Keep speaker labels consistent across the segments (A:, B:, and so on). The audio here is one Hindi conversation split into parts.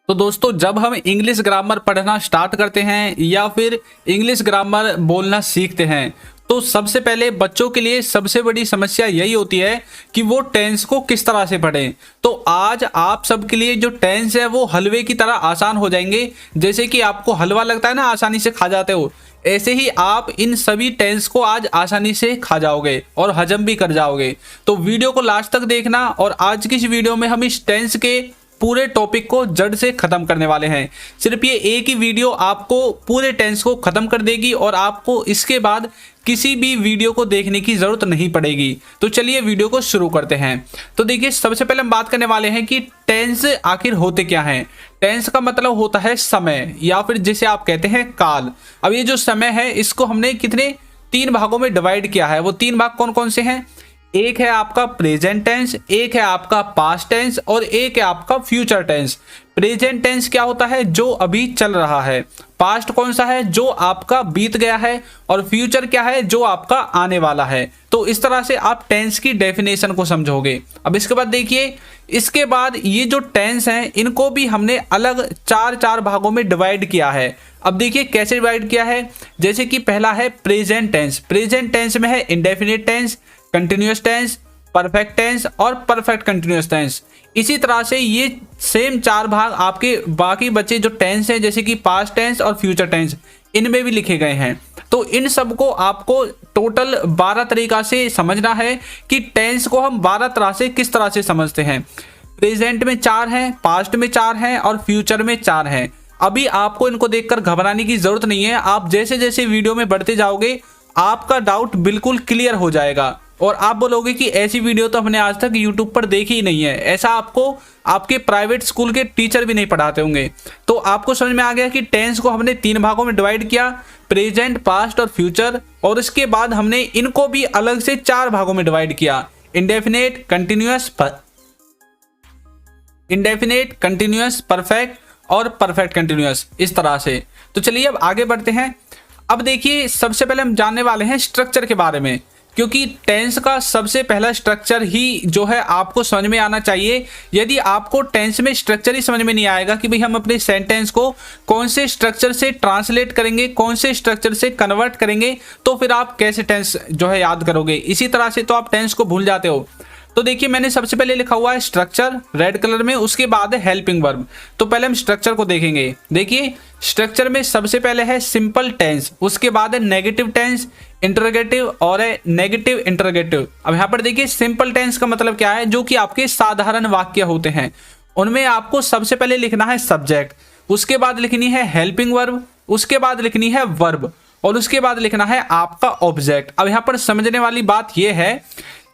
A: तो दोस्तों जब हम इंग्लिश ग्रामर पढ़ना स्टार्ट करते हैं या फिर इंग्लिश ग्रामर बोलना सीखते हैं तो सबसे पहले बच्चों के लिए सबसे बड़ी समस्या यही होती है कि वो टेंस को किस तरह से पढ़ें। तो आज आप सबके लिए जो टेंस है वो हलवे की तरह आसान हो जाएंगे। जैसे कि आपको हलवा लगता है ना, आसानी से खा जाते हो, ऐसे ही आप इन सभी टेंस को आज आसानी से खा जाओगे और हजम भी कर जाओगे। तो वीडियो को लास्ट तक देखना और आज की इस वीडियो में हम इस टेंस के पूरे टॉपिक को जड़ से खत्म करने वाले हैं। सिर्फ ये एक ही वीडियो आपको पूरे टेंस को खत्म कर देगी और आपको इसके बाद किसी भी वीडियो को देखने की जरूरत नहीं पड़ेगी। तो चलिए वीडियो को शुरू करते हैं। तो देखिए, सबसे पहले हम बात करने वाले हैं कि टेंस आखिर होते क्या हैं। टेंस का मतलब होता है समय या फिर जिसे आप कहते हैं काल। अब ये जो समय है इसको हमने कितने 3 भागों में डिवाइड किया है। वो 3 भाग कौन कौन से हैं? एक है आपका प्रेजेंट टेंस, एक है आपका पास्ट टेंस और एक है आपका फ्यूचर टेंस। प्रेजेंट टेंस क्या होता है? जो अभी चल रहा है। पास्ट कौन सा है? जो आपका बीत गया है। और फ्यूचर क्या है? जो आपका आने वाला है। तो इस तरह से आप टेंस की डेफिनेशन को समझोगे। अब इसके बाद देखिए, इसके बाद ये जो टेंस हैं इनको भी हमने अलग 4 भागों में डिवाइड किया है। अब देखिए कैसे डिवाइड किया है। जैसे कि पहला है प्रेजेंट टेंस। प्रेजेंट टेंस में है indefinite tense, continuous tense, perfect tense और परफेक्ट कंटिन्यूअस टेंस। इसी तरह से ये सेम 4 भाग आपके बाकी बचे जो टेंस हैं जैसे कि पास्ट टेंस और फ्यूचर टेंस, इनमें भी लिखे गए हैं। तो इन सब को आपको टोटल 12 तरीका से समझना है कि टेंस को हम 12 तरह से किस तरह से समझते हैं। प्रेजेंट में 4 हैं, पास्ट में 4 हैं और फ्यूचर में 4 हैं। अभी आपको इनको देखकर घबराने की जरूरत नहीं है। आप जैसे जैसे वीडियो में बढ़ते जाओगे आपका डाउट बिल्कुल क्लियर हो जाएगा और आप बोलोगे कि ऐसी वीडियो तो हमने आज तक YouTube पर देखी ही नहीं है। ऐसा आपको आपके प्राइवेट स्कूल के टीचर भी नहीं पढ़ाते होंगे। तो आपको समझ में आ गया कि टेंस को हमने 3 भागों में डिवाइड किया, प्रेजेंट, पास्ट और फ्यूचर। और इसके बाद हमने इनको भी अलग से 4 भागों में डिवाइड किया, इंडेफिनेट, कंटिन्यूअस, परफेक्ट और परफेक्ट कंटिन्यूअस, इस तरह से। तो चलिए अब आगे बढ़ते हैं। अब देखिए, सबसे पहले हम जानने वाले हैं स्ट्रक्चर के बारे में, क्योंकि टेंस का सबसे पहला स्ट्रक्चर ही जो है आपको समझ में आना चाहिए। यदि आपको टेंस में स्ट्रक्चर ही समझ में नहीं आएगा कि भाई हम अपने सेंटेंस को कौन से स्ट्रक्चर से ट्रांसलेट करेंगे, कौन से स्ट्रक्चर से कन्वर्ट करेंगे, तो फिर आप कैसे टेंस जो है याद करोगे। इसी तरह से तो आप टेंस को भूल जाते हो। तो देखिए, मैंने सबसे पहले लिखा हुआ है स्ट्रक्चर रेड कलर में, उसके बाद है हेल्पिंग वर्ब। तो पहले हम स्ट्रक्चर को देखेंगे। देखिए, स्ट्रक्चर में सबसे पहले है सिंपल टेंस, उसके बाद है नेगेटिव टेंस, इंटरोगेटिव और है नेगेटिव इंटरोगेटिव। अब यहाँ पर देखिए, सिंपल टेंस का मतलब क्या है? जो कि आपके साधारण वाक्य होते हैं, उनमें आपको सबसे पहले लिखना है सब्जेक्ट, उसके बाद लिखनी है हेल्पिंग वर्ब, उसके बाद लिखनी है वर्ब और उसके बाद लिखना है आपका ऑब्जेक्ट। अब यहाँ पर समझने वाली बात यह है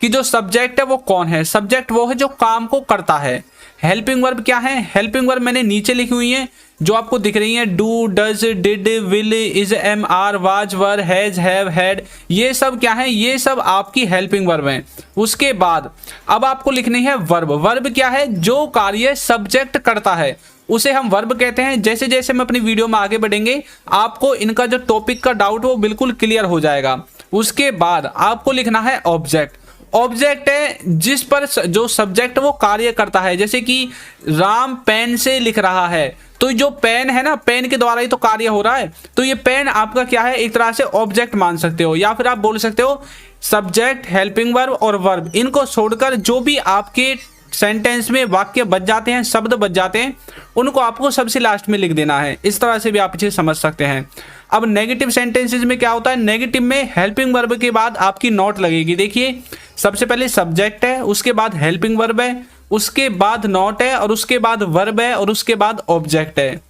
A: कि जो सब्जेक्ट है वो कौन है? सब्जेक्ट वो है जो काम को करता है। हेल्पिंग वर्ब क्या है? हेल्पिंग वर्ब मैंने नीचे लिखी हुई है जो आपको दिख रही है, do, does, did, will, is, am, are, was, were, has, have, had. ये सब क्या है? ये सब आपकी हेल्पिंग वर्ब हैं। उसके बाद अब आपको लिखनी है वर्ब। वर्ब क्या है? जो कार्य सब्जेक्ट करता है उसे हम वर्ब कहते हैं। जैसे जैसे हम अपनी वीडियो में आगे बढ़ेंगे आपको इनका जो टॉपिक का डाउट वो बिल्कुल क्लियर हो जाएगा। उसके बाद आपको लिखना है ऑब्जेक्ट। ऑब्जेक्ट है जिस पर जो सब्जेक्ट वो कार्य करता है। जैसे कि राम पेन से लिख रहा है, तो जो पेन है ना, पेन के द्वारा ही तो कार्य हो रहा है। तो ये पेन आपका क्या है? एक तरह से ऑब्जेक्ट मान सकते हो, या फिर आप बोल सकते हो सब्जेक्ट, हेल्पिंग वर्ब और वर्ब। इनको छोड़कर जो भी आपके सेंटेंस में वाक्य बच जाते हैं, शब्द बच जाते हैं, उनको आपको सबसे लास्ट में लिख देना है। इस तरह से भी आप इसे समझ सकते हैं। अब नेगेटिव सेंटेंसेस में क्या होता है? नेगेटिव में हेल्पिंग वर्ब के बाद आपकी नॉट लगेगी। देखिए, सबसे पहले सब्जेक्ट है, उसके बाद हेल्पिंग वर्ब है, उसके बाद नॉट है और उसके बाद वर्ब है और उसके बाद ऑब्जेक्ट है।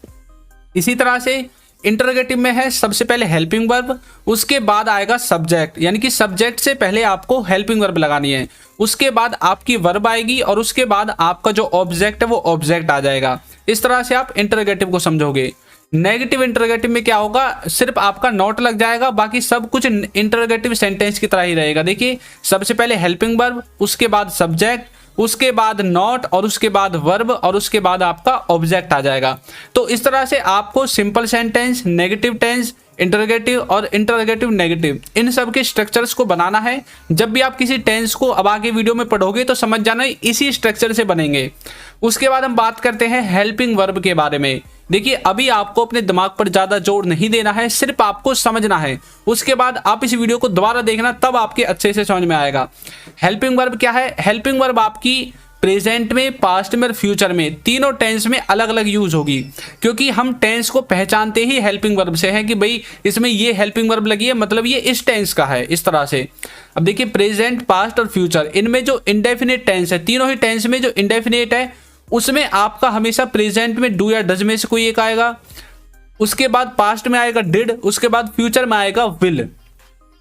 A: इसी तरह से इंटरोगेटिव में है सबसे पहले हेल्पिंग वर्ब, उसके बाद आएगा सब्जेक्ट, यानी कि सब्जेक्ट से पहले आपको हेल्पिंग वर्ब लगानी है, उसके बाद आपकी वर्ब आएगी और उसके बाद आपका जो ऑब्जेक्ट है वो ऑब्जेक्ट आ जाएगा। इस तरह से आप इंटरोगेटिव को समझोगे। नेगेटिव इंटरोगेटिव में क्या होगा? सिर्फ आपका नॉट लग जाएगा, बाकी सब कुछ इंटरोगेटिव सेंटेंस की तरह ही रहेगा। देखिए, सबसे पहले हेल्पिंग वर्ब, उसके बाद सब्जेक्ट, उसके बाद नॉट और उसके बाद वर्ब और उसके बाद आपका ऑब्जेक्ट आ जाएगा। तो इस तरह से आपको simple sentence, negative tense, interrogative और इंटरोगेटिव नेगेटिव, इन सब के स्ट्रक्चर्स को बनाना है। जब भी आप किसी टेंस को अब आगे वीडियो में पढ़ोगे तो समझ जाना इसी स्ट्रक्चर से बनेंगे। उसके बाद हम बात करते हैं हेल्पिंग वर्ब के बारे में। देखिए अभी आपको अपने दिमाग पर ज़्यादा जोर नहीं देना है, सिर्फ आपको समझना है। उसके बाद आप इस वीडियो को दोबारा देखना, तब आपके अच्छे से समझ में आएगा। हेल्पिंग वर्ब क्या है? हेल्पिंग वर्ब आपकी प्रेजेंट में, पास्ट में और फ्यूचर में, तीनों टेंस में अलग अलग यूज होगी, क्योंकि हम टेंस को पहचानते ही हेल्पिंग वर्ब से है कि भाई इसमें ये हेल्पिंग वर्ब लगी है, मतलब ये इस टेंस का है, इस तरह से। अब देखिए प्रेजेंट, पास्ट और फ्यूचर, इनमें जो इंडेफिनिट टेंस है, तीनों ही टेंस में जो इंडेफिनिट है उसमें आपका हमेशा प्रेजेंट में डू या डज में से कोई एक आएगा, उसके बाद पास्ट में आएगा डिड, उसके बाद फ्यूचर में आएगा विल,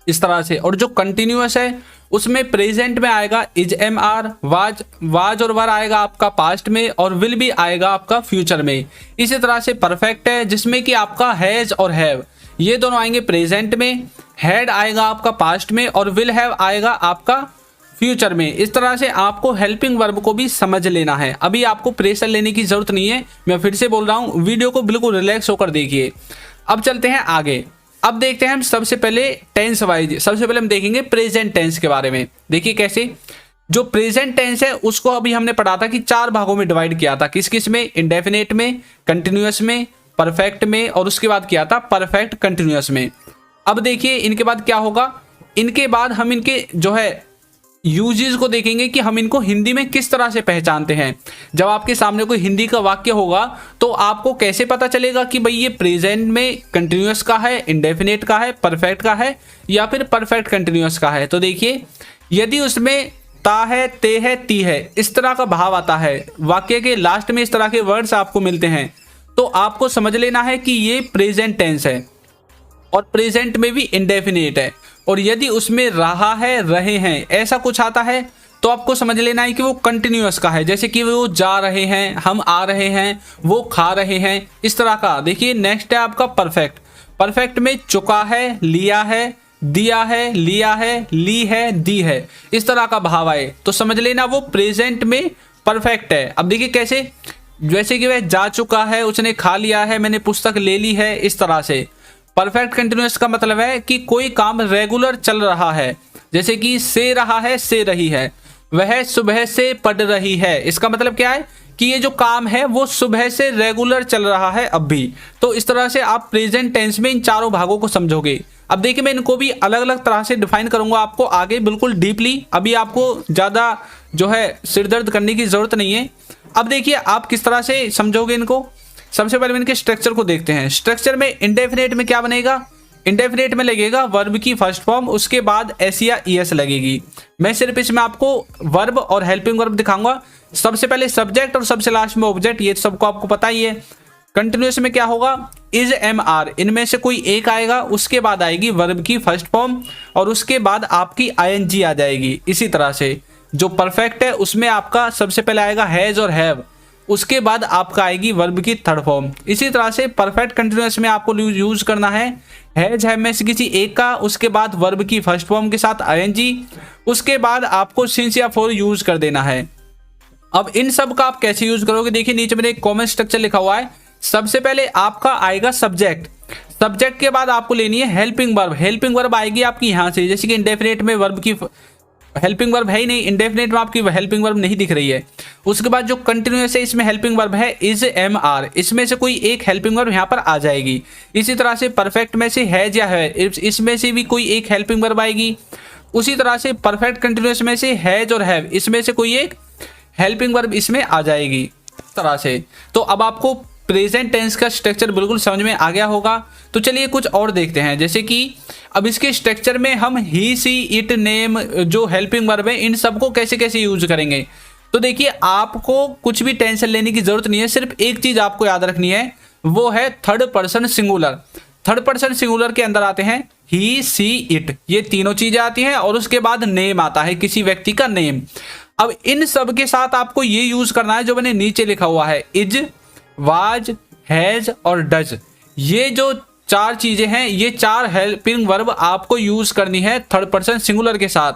A: इस तरह से। और जो कंटिन्यूअस है उसमें प्रेजेंट में आएगा इज, एम आर, वाज और वर आएगा आपका पास्ट में, और विल भी आएगा आपका फ्यूचर में। इसी तरह से परफेक्ट है जिसमें कि आपका हैज और हैव ये दोनों आएंगे प्रेजेंट में, हैड आएगा आपका पास्ट में और विल हैव आएगा आपका फ्यूचर में। इस तरह से आपको हेल्पिंग वर्ब को भी समझ लेना है। अभी आपको प्रेशर लेने की जरूरत नहीं है, मैं फिर से बोल रहा हूँ, वीडियो को बिल्कुल रिलैक्स होकर देखिए। अब चलते हैं आगे। अब देखते हैं हम सबसे पहले टेंस वाइज, सबसे पहले हम देखेंगे प्रेजेंट टेंस के बारे में। देखिए कैसे, जो प्रेजेंट टेंस है उसको अभी हमने पढ़ा था कि 4 भागों में डिवाइड किया था। किस किस में? इंडेफिनेट में, कंटिन्यूअस में, परफेक्ट में, और उसके बाद किया था परफेक्ट कंटिन्यूअस में। अब देखिए इनके बाद क्या होगा, इनके बाद हम इनके जो है यूजेस को देखेंगे कि हम इनको हिंदी में किस तरह से पहचानते हैं। जब आपके सामने कोई हिंदी का वाक्य होगा तो आपको कैसे पता चलेगा कि भाई ये प्रेजेंट में कंटिन्यूअस का है, इंडेफिनेट का है, परफेक्ट का है या फिर परफेक्ट कंटिन्यूअस का है। तो देखिए यदि उसमें ता है, ते है, ती है, इस तरह का भाव आता है, वाक्य के लास्ट में इस तरह के वर्ड्स आपको मिलते हैं, तो आपको समझ लेना है कि ये प्रेजेंट टेंस है और प्रेजेंट में भी इंडेफिनेट है। और यदि उसमें रहा है, रहे हैं, ऐसा कुछ आता है तो आपको समझ लेना है कि वो कंटिन्यूअस का है, जैसे कि वो जा रहे हैं, हम आ रहे हैं, वो खा रहे हैं, इस तरह का। देखिए नेक्स्ट है आपका परफेक्ट। परफेक्ट में चुका है, लिया है, दिया है, लिया है, ली है, दी है, इस तरह का भाव आए तो समझ लेना वो प्रेजेंट में परफेक्ट है। अब देखिए कैसे, जैसे कि वह जा चुका है, उसने खा लिया है, मैंने पुस्तक ले ली है, इस तरह से। परफेक्ट कंटिन्यूअस का मतलब है कि कोई काम रेगुलर चल रहा है, जैसे कि से रहा है, से रही है, वह सुबह से पढ़ रही है, इसका मतलब क्या है कि ये जो काम है वो सुबह से रेगुलर चल रहा है अब भी। तो इस तरह से आप प्रेजेंट टेंस में इन चारों भागों को समझोगे। अब देखिए मैं इनको भी अलग अलग तरह से डिफाइन करूंगा आपको आगे बिल्कुल डीपली, अभी आपको ज़्यादा जो है सिरदर्द करने की ज़रूरत नहीं है। अब देखिए आप किस तरह से समझोगे इनको। सबसे पहले इनके स्ट्रक्चर को देखते हैं। स्ट्रक्चर में इंडेफिनेट में क्या बनेगा, इंडेफिनेट में लगेगा वर्ब की फर्स्ट फॉर्म, उसके बाद एस या ईएस लगेगी। मैं सिर्फ इसमें आपको वर्ब और हेल्पिंग वर्ब दिखाऊंगा। सबसे पहले सब्जेक्ट और सबसे लास्ट में ऑब्जेक्ट, ये सबको आपको पता ही है। कंटिन्यूअस में क्या होगा, इज, एम, आर, इनमें से कोई एक आएगा, उसके बाद आएगी वर्ब की फर्स्ट फॉर्म और उसके बाद आपकी आईएनजी आ जाएगी। इसी तरह से जो परफेक्ट है उसमें आपका सबसे पहले आएगा हैज और हैव, उसके बाद आपका आएगी वर्ब की थर्ड फॉर्म। इसी तरह से परफेक्ट कंटिन्यूअस में आपको यूज करना है हैज, हैव में से किसी एक का, उसके बाद वर्ब की फर्स्ट फॉर्म के साथ आईएनजी, उसके बाद आपको सिंस या फॉर यूज कर देना है। अब इन सब का आप कैसे यूज करोगे, देखिए नीचे मैंने एक कॉमन स्ट्रक्चर लिखा हुआ है। सबसे पहले आपका आएगा सब्जेक्ट, सब्जेक्ट के बाद आपको लेनी है हेल्पिंग वर्ब। हेल्पिंग वर्ब आएगी आपकी यहाँ से, जैसे कि इंडेफिनेट में वर्ब की हेल्पिंग वर्ब है ही नहीं, इंडेफिनेट में आपकी हेल्पिंग वर्ब नहीं दिख रही है। उसके बाद जो कंटिन्यूअस है इसमें हेल्पिंग वर्ब है इज, एम, आर, इसमें से कोई एक हेल्पिंग वर्ब यहाँ पर आ जाएगी। इसी तरह से परफेक्ट में से हैज या है, इसमें से भी कोई एक हेल्पिंग वर्ब आएगी। उसी तरह से परफेक्ट कंटिन्यूअस में से हैज और हैव, इसमें से कोई एक हेल्पिंग वर्ब इसमें आ जाएगी, इस तरह से। तो अब आपको प्रेजेंट टेंस का स्ट्रक्चर बिल्कुल समझ में आ गया होगा। तो चलिए कुछ और देखते हैं, जैसे कि अब इसके स्ट्रक्चर में हम ही, सी, इट, नेम, जो हेल्पिंग वर्ब है, इन सबको कैसे कैसे यूज करेंगे। तो देखिए आपको कुछ भी टेंशन लेने की जरूरत नहीं है, सिर्फ एक चीज आपको याद रखनी है, वो है third person singular. Third person singular के अंदर आते हैं ही, सी, इट, ये तीनों चीजें आती हैं और उसके बाद नेम आता है, किसी व्यक्ति का नेम। अब इन सब के साथ आपको ये यूज करना है जो मैंने नीचे लिखा हुआ है, इज, वाज, हैज और डज। ये जो चार चीजें हैं, ये चार हेल्पिंग वर्ब आपको यूज करनी है थर्ड पर्सन सिंगुलर के साथ।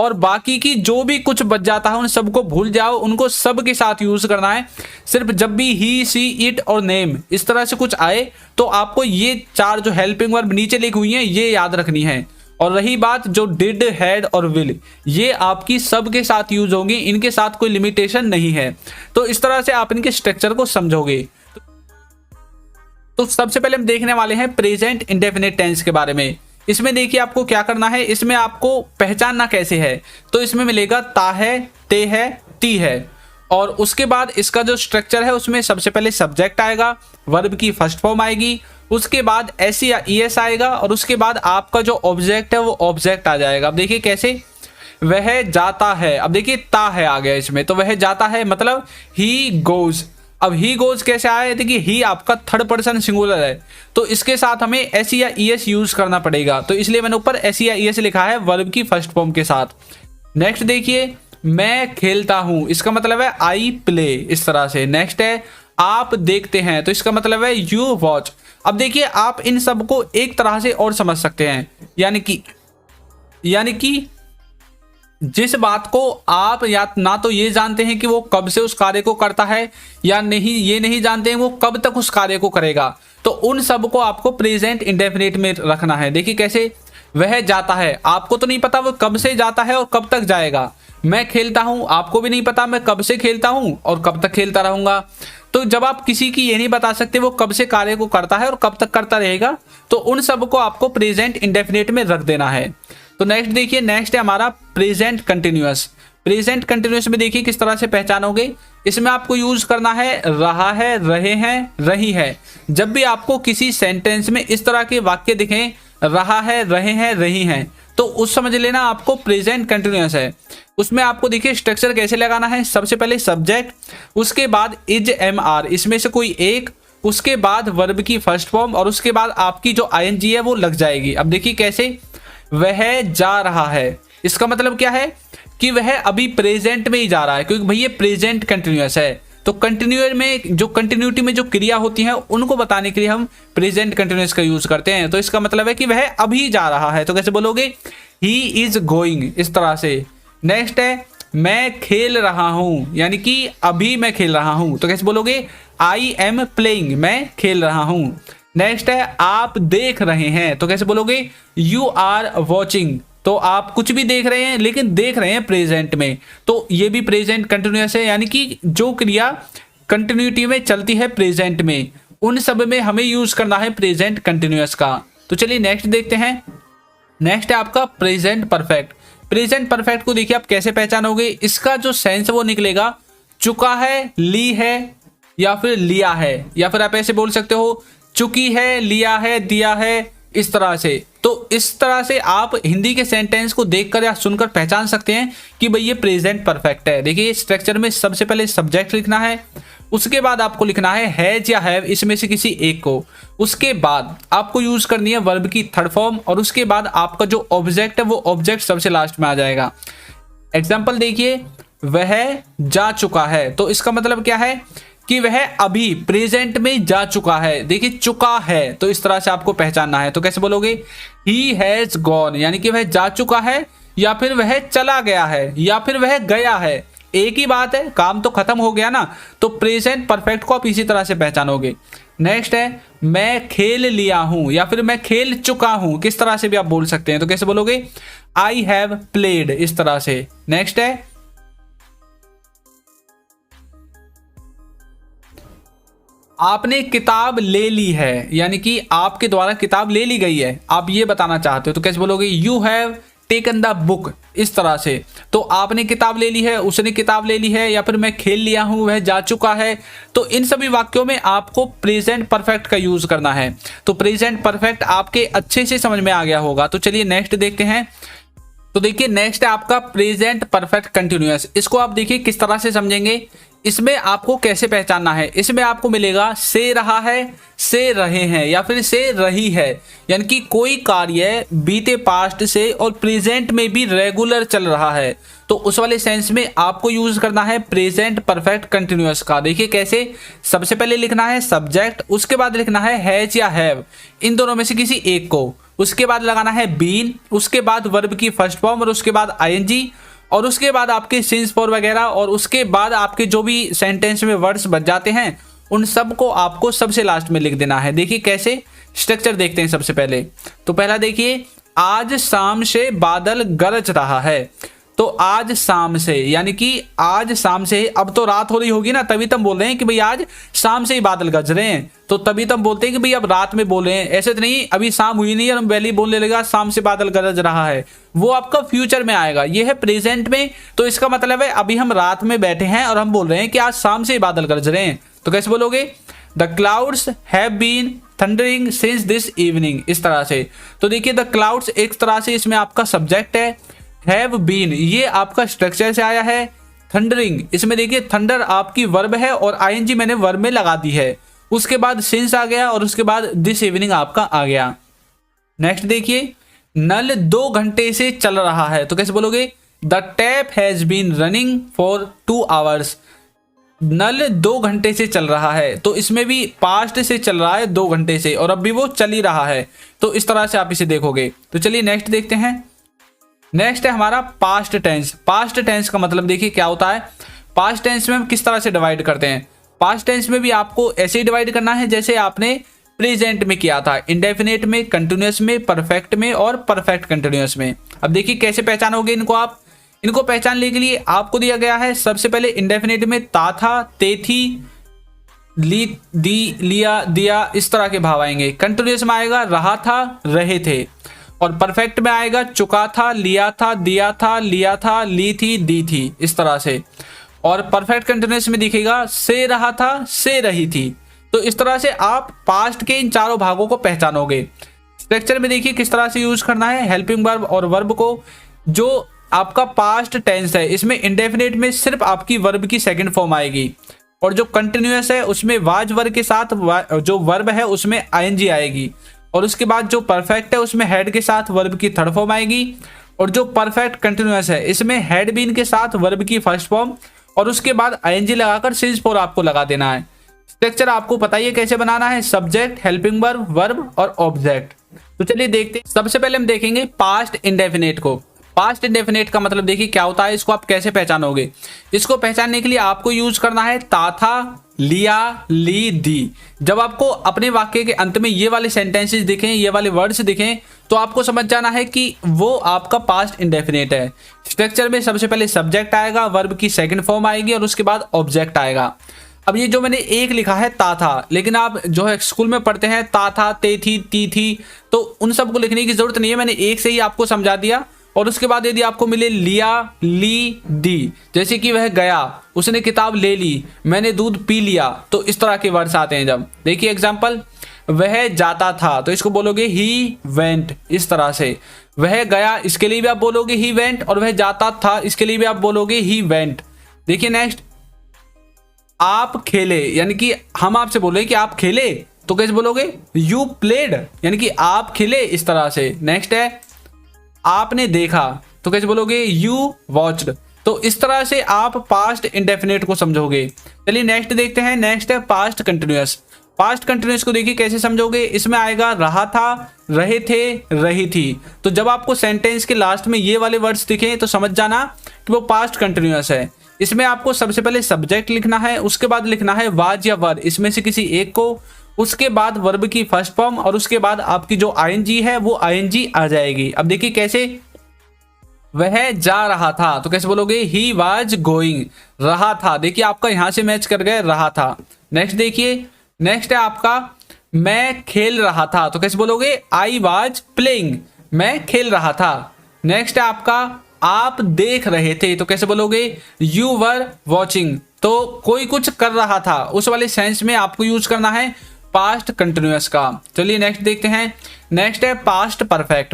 A: और बाकी की जो भी कुछ बच जाता है उन सबको भूल जाओ, उनको सब के साथ यूज करना है। सिर्फ जब भी ही, सी, इट और नेम इस तरह से कुछ आए तो आपको ये 4 जो हेल्पिंग वर्ब नीचे लिखी हुई हैं ये याद रखनी है। और रही बात जो डिड, हैड और विल, ये आपकी सब के साथ यूज होंगी, इनके साथ कोई लिमिटेशन नहीं है। तो इस तरह से आप इनके स्ट्रक्चर को समझोगे। तो सबसे पहले हम देखने वाले हैं प्रेजेंट इंडेफिनिट टेंस के बारे में। इसमें देखिए आपको क्या करना है, इसमें आपको पहचानना कैसे है। तो इसमें मिलेगा ता है, ते है, ती है, और उसके बाद इसका जो स्ट्रक्चर है उसमें सबसे पहले सब्जेक्ट आएगा, वर्ब की फर्स्ट फॉर्म आएगी, उसके बाद एस या ईएस आएगा, और उसके बाद आपका जो ऑब्जेक्ट है वो ऑब्जेक्ट आ जाएगा। अब देखिए कैसे, वह जाता है। अब देखिए ता है आ गया इसमें, तो वह जाता है मतलब ही गोज। अब ही गोज कैसे आया, देखिए ही आपका थर्ड पर्सन सिंगुलर है, तो इसके साथ हमें एस या ईएस यूज करना पड़ेगा, तो इसलिए मैंने ऊपर एस या ईएस लिखा है वर्ब की फर्स्ट फॉर्म के साथ। नेक्स्ट देखिए, मैं खेलता हूं, इसका मतलब है आई प्ले, इस तरह से। नेक्स्ट है आप देखते हैं, तो इसका मतलब है यू वॉच। अब देखिए आप इन सब को एक तरह से और समझ सकते हैं, यानी कि जिस बात को आप या ना तो ये जानते हैं कि वो कब से उस कार्य को करता है, या नहीं ये नहीं जानते हैं वो कब तक उस कार्य को करेगा, तो उन सब को आपको प्रेजेंट इंडेफिनिट में रखना है। देखिए कैसे, वह जाता है, आपको तो नहीं पता वो कब से जाता है और कब तक जाएगा। मैं खेलता हूं, आपको भी नहीं पता मैं कब से खेलता हूं और कब तक खेलता रहूंगा। तो जब आप किसी की ये नहीं बता सकते वो कब से कार्य को करता है और कब तक करता रहेगा, तो उन सब को आपको प्रेजेंट इंडेफिनिट में रख देना है। तो नेक्स्ट देखिए, नेक्स्ट है हमारा प्रेजेंट कंटिन्यूअस। प्रेजेंट कंटिन्यूअस में देखिए किस तरह से पहचानोगे, इसमें आपको यूज करना है रहा है, रहे हैं, रही है। जब भी आपको किसी सेंटेंस में इस तरह के वाक्य दिखें, रहा है, रहे हैं, रही हैं, तो उस समझ लेना आपको प्रेजेंट कंटिन्यूअस है। उसमें आपको देखिए स्ट्रक्चर कैसे लगाना है, सबसे पहले सब्जेक्ट, उसके बाद इज, एम, आर, इसमें से कोई एक, उसके बाद वर्ब की फर्स्ट फॉर्म, और उसके बाद आपकी जो आईएनजी है वो लग जाएगी। अब देखिए कैसे, वह जा रहा है, इसका मतलब क्या है कि वह अभी प्रेजेंट में ही जा रहा है, क्योंकि भाई ये प्रेजेंट कंटिन्यूअस है। तो कंटिन्यूअस में जो कंटिन्यूटी में जो क्रिया होती है उनको बताने के लिए हम प्रेजेंट कंटिन्यूअस का यूज करते हैं। तो इसका मतलब है कि वह अभी जा रहा है, तो कैसे बोलोगे, ही इज गोइंग, इस तरह से। नेक्स्ट है मैं खेल रहा हूं, यानी कि अभी मैं खेल रहा हूं, तो कैसे बोलोगे, आई एम प्लेइंग, मैं खेल रहा हूं। नेक्स्ट है आप देख रहे हैं, तो कैसे बोलोगे, यू आर वॉचिंग, तो आप कुछ भी देख रहे हैं लेकिन देख रहे हैं प्रेजेंट में, तो ये भी प्रेजेंट कंटिन्यूअस है। यानी कि जो क्रिया कंटिन्यूटी में चलती है प्रेजेंट में, उन सब में हमें यूज करना है प्रेजेंट कंटिन्यूअस का। तो चलिए नेक्स्ट देखते हैं। नेक्स्ट है आपका प्रेजेंट परफेक्ट। प्रेजेंट परफेक्ट को देखिए आप कैसे पहचानोगे, इसका जो सेंस वो निकलेगा, चुका है, ली है, या फिर लिया है, या फिर आप ऐसे बोल सकते हो चुकी है, लिया है, दिया है, इस तरह से। तो इस तरह से आप हिंदी के सेंटेंस को देखकर या सुनकर पहचान सकते हैं कि भाई ये प्रेजेंट परफेक्ट है। देखिए स्ट्रक्चर में सबसे पहले सब्जेक्ट लिखना है, उसके बाद आपको लिखना है हैज या हैव, इसमें से किसी एक को। उसके बाद आपको यूज करनी है वर्ब की थर्ड फॉर्म, और उसके बाद आपका जो ऑब्जेक्ट है वो ऑब्जेक्ट सबसे लास्ट में आ जाएगा। एग्जाम्पल देखिए, वह जा चुका है, तो इसका मतलब क्या है कि वह अभी प्रेजेंट में जा चुका है। देखिए चुका है, तो इस तरह से आपको पहचानना है। तो कैसे बोलोगे, ही हैज गॉन, यानी कि वह जा चुका है, या फिर वह चला गया है, या फिर वह गया है, एक ही बात है, काम तो खत्म हो गया ना। तो प्रेजेंट परफेक्ट को आप इसी तरह से पहचानोगे। नेक्स्ट है मैं खेल लिया हूं, या फिर मैं खेल चुका हूं, किस तरह से भी आप बोल सकते हैं। तो कैसे बोलोगे, आई हैव प्लेड, इस तरह से। नेक्स्ट है आपने किताब ले ली है, यानी कि आपके द्वारा किताब ले ली गई है, आप ये बताना चाहते हो। तो कैसे बोलोगे, you have taken the book, इस तरह से। तो आपने किताब ले ली है, उसने किताब ले ली है, या फिर मैं खेल लिया हूं, वह जा चुका है। तो इन सभी वाक्यों में आपको प्रेजेंट परफेक्ट का यूज करना है। तो प्रेजेंट परफेक्ट आपके अच्छे से समझ में आ गया होगा। तो चलिए नेक्स्ट देखते हैं। तो देखिए नेक्स्ट है आपका प्रेजेंट परफेक्ट कंटिन्यूअस। इसको आप देखिए किस तरह से समझेंगे, इसमें आपको कैसे पहचानना है। इसमें आपको मिलेगा से रहा है, से रहे हैं, या फिर से रही है, यानी कि कोई कार्य बीते पास्ट से और प्रेजेंट में भी रेगुलर चल रहा है, तो उस वाले सेंस में आपको यूज करना है प्रेजेंट परफेक्ट कंटिन्यूअस का। देखिए कैसे, सबसे पहले लिखना है सब्जेक्ट, उसके बाद लिखना है हैज या हैव, इन दोनों में से किसी एक को। उसके बाद लगाना है बीन, उसके बाद वर्ब की फर्स्ट फॉर्म और उसके बाद आईएनजी और उसके बाद आपके सिंस फॉर वगैरह और उसके बाद आपके जो भी सेंटेंस में वर्ड्स बच जाते हैं उन सब को आपको सबसे लास्ट में लिख देना है। देखिए कैसे, स्ट्रक्चर देखते हैं सबसे पहले। तो पहला देखिए, आज शाम से बादल गरज रहा है। तो आज शाम से यानी कि आज शाम से, अब तो रात हो रही होगी ना, तभी तुम बोल रहे हैं कि भाई आज शाम से ही बादल गरज रहे हैं, तो तभी तुम बोलते हैं कि भाई अब रात में बोल रहे हैं। ऐसे तो नहीं अभी शाम हुई नहीं और हम पहले ही बोलने लगा शाम से बादल गरज रहा है, वो आपका फ्यूचर में आएगा। ये है प्रेजेंट में, तो इसका मतलब है अभी हम रात में बैठे हैं और हम बोल रहे हैं कि आज शाम से ही बादल गरज रहे हैं। तो कैसे बोलोगे, the clouds have been thundering since this evening, इस तरह से। तो देखिए द क्लाउड्स एक तरह से इसमें आपका सब्जेक्ट है, हैव बीन ये आपका स्ट्रक्चर से आया है, थंडरिंग इसमें देखिए थंडर आपकी वर्ब है और आईएनजी मैंने वर्ब में लगा दी है, उसके बाद सिंस आ गया और उसके बाद दिस इवनिंग आपका आ गया। नेक्स्ट देखिए, नल 2 घंटे से चल रहा है। तो कैसे बोलोगे, the tap has been running for 2 hours. नल 2 घंटे से चल रहा है, तो इसमें भी पास्ट से चल रहा है 2 घंटे से और अब भी वो चल ही रहा है, तो इस तरह से आप इसे देखोगे। तो चलिए नेक्स्ट देखते हैं। नेक्स्ट है हमारा पास्ट टेंस। पास्ट टेंस का मतलब देखिए क्या होता है। पास्ट टेंस में हम किस तरह से डिवाइड करते हैं। पास्ट टेंस में भी आपको ऐसे ही डिवाइड करना है जैसे आपने प्रेजेंट में किया था, इंडेफिनेट में, कंटिन्यूअस में, परफेक्ट में और परफेक्ट कंटिन्यूअस में। अब देखिए कैसे पहचानोगे इनको आप। इनको पहचानने के लिए आपको दिया गया है सबसे पहले इंडेफिनेट में ता था, ते थी, ली, दी, लिया, दिया, इस तरह के भाव आएंगे। कंटिन्यूअस में आएगा रहा था, रहे थे, और परफेक्ट में आएगा चुका था, लिया था, दिया था, लिया था, ली थी, दी थी, इस तरह से। और परफेक्ट कंटिन्यूअस में दिखेगा से रहा था, से रही थी। तो इस तरह से आप पास्ट के इन चारों भागों को पहचानोगे। स्ट्रक्चर में देखिए किस तरह से यूज करना है हेल्पिंग वर्ब और वर्ब को। जो आपका पास्ट टेंस है इसमें इंडेफिनेट में सिर्फ आपकी वर्ब की सेकंड फॉर्म आएगी और जो कंटिन्यूअस है उसमें वाज वर्ब के साथ जो वर्ब है उसमें आईएनजी आएगी और उसके बाद जो परफेक्ट है उसमें हेड के साथ वर्ब की थर्ड फॉर्म आएगी और जो परफेक्ट कंटिन्यूअस है इसमें हेड बीन के साथ वर्ब की फर्स्ट फॉर्म और उसके बाद आईएनजी लगाकर सिंस फॉर आपको लगा देना है। स्ट्रक्चर आपको पता ही है कैसे बनाना है, सब्जेक्ट, हेल्पिंग वर्ब, वर्ब और ऑब्जेक्ट। तो चलिए देखते हैं। सबसे पहले हम देखेंगे पास्ट इंडेफिनेट को। पास्ट इंडेफिनेट का मतलब देखिए क्या होता है, इसको आप कैसे पहचानोगे। इसको पहचानने के लिए आपको यूज करना है ता था, लिया, ली, दी। जब आपको अपने वाक्य के अंत में ये वाले सेंटेंसेस दिखें, ये वाले वर्ड्स दिखें, तो आपको समझ जाना है कि वो आपका पास्ट इंडेफिनेट है। स्ट्रक्चर में सबसे पहले सब्जेक्ट आएगा, वर्ब की सेकंड फॉर्म आएगी और उसके बाद ऑब्जेक्ट आएगा। अब ये जो मैंने एक लिखा है ता था, लेकिन आप जो है स्कूल में पढ़ते हैं ता था, ते थी, ती थी, तो उन सबको लिखने की जरूरत नहीं है, मैंने एक से ही आपको समझा दिया। और उसके बाद यदि आपको मिले लिया, ली, दी, जैसे कि वह गया, उसने किताब ले ली, मैंने दूध पी लिया, तो इस तरह के वर्ड्स आते हैं। जब देखिए एग्जाम्पल, वह जाता था तो इसको बोलोगे ही वेंट, इस तरह से। वह गया इसके लिए भी आप बोलोगे ही वेंट और वह जाता था इसके लिए भी आप बोलोगे ही वेंट। देखिए नेक्स्ट, आप खेले, यानी कि हम आपसे बोले कि आप खेले, तो कैसे बोलोगे, यू प्लेड, यानी कि आप खेले, इस तरह से। नेक्स्ट है आपने देखा, तो कैसे बोलोगे, यू वॉच्ड। तो इस तरह से आप पास्ट इंडेफिनेट को समझोगे। चलिए नेक्स्ट देखते हैं। नेक्स्ट है पास्ट कंटिन्यूअस। पास्ट कंटिन्यूअस को देखिए कैसे समझोगे। इसमें आएगा रहा था, रहे थे, रही थी। तो जब आपको सेंटेंस के लास्ट में ये वाले वर्ड्स दिखे तो समझ जाना कि वो पास्ट कंटिन्यूअस है। इसमें आपको सबसे पहले सब्जेक्ट लिखना है, उसके बाद लिखना है वाज या वर, इसमें से किसी एक को, उसके बाद वर्ब की फर्स्ट फॉर्म और उसके बाद आपकी जो आईएनजी है वो आईएनजी आ जाएगी। अब देखिए कैसे, वह जा रहा था, तो कैसे बोलोगे, ही वाज गोइंग। रहा था, देखिए आपका यहां से मैच कर गए, रहा था। नेक्स्ट देखिए, नेक्स्ट है आपका मैं खेल रहा था, तो कैसे बोलोगे, आई वाज प्लेइंग, मैं खेल रहा था। नेक्स्ट है आपका आप देख रहे थे, तो कैसे बोलोगे, यू वर वॉचिंग। तो कोई कुछ कर रहा था, उस वाले सेंस में आपको यूज करना है पास्ट कंटिन्यूअस का। चलिए नेक्स्ट देखते हैं। नेक्स्ट है पास्ट परफेक्ट।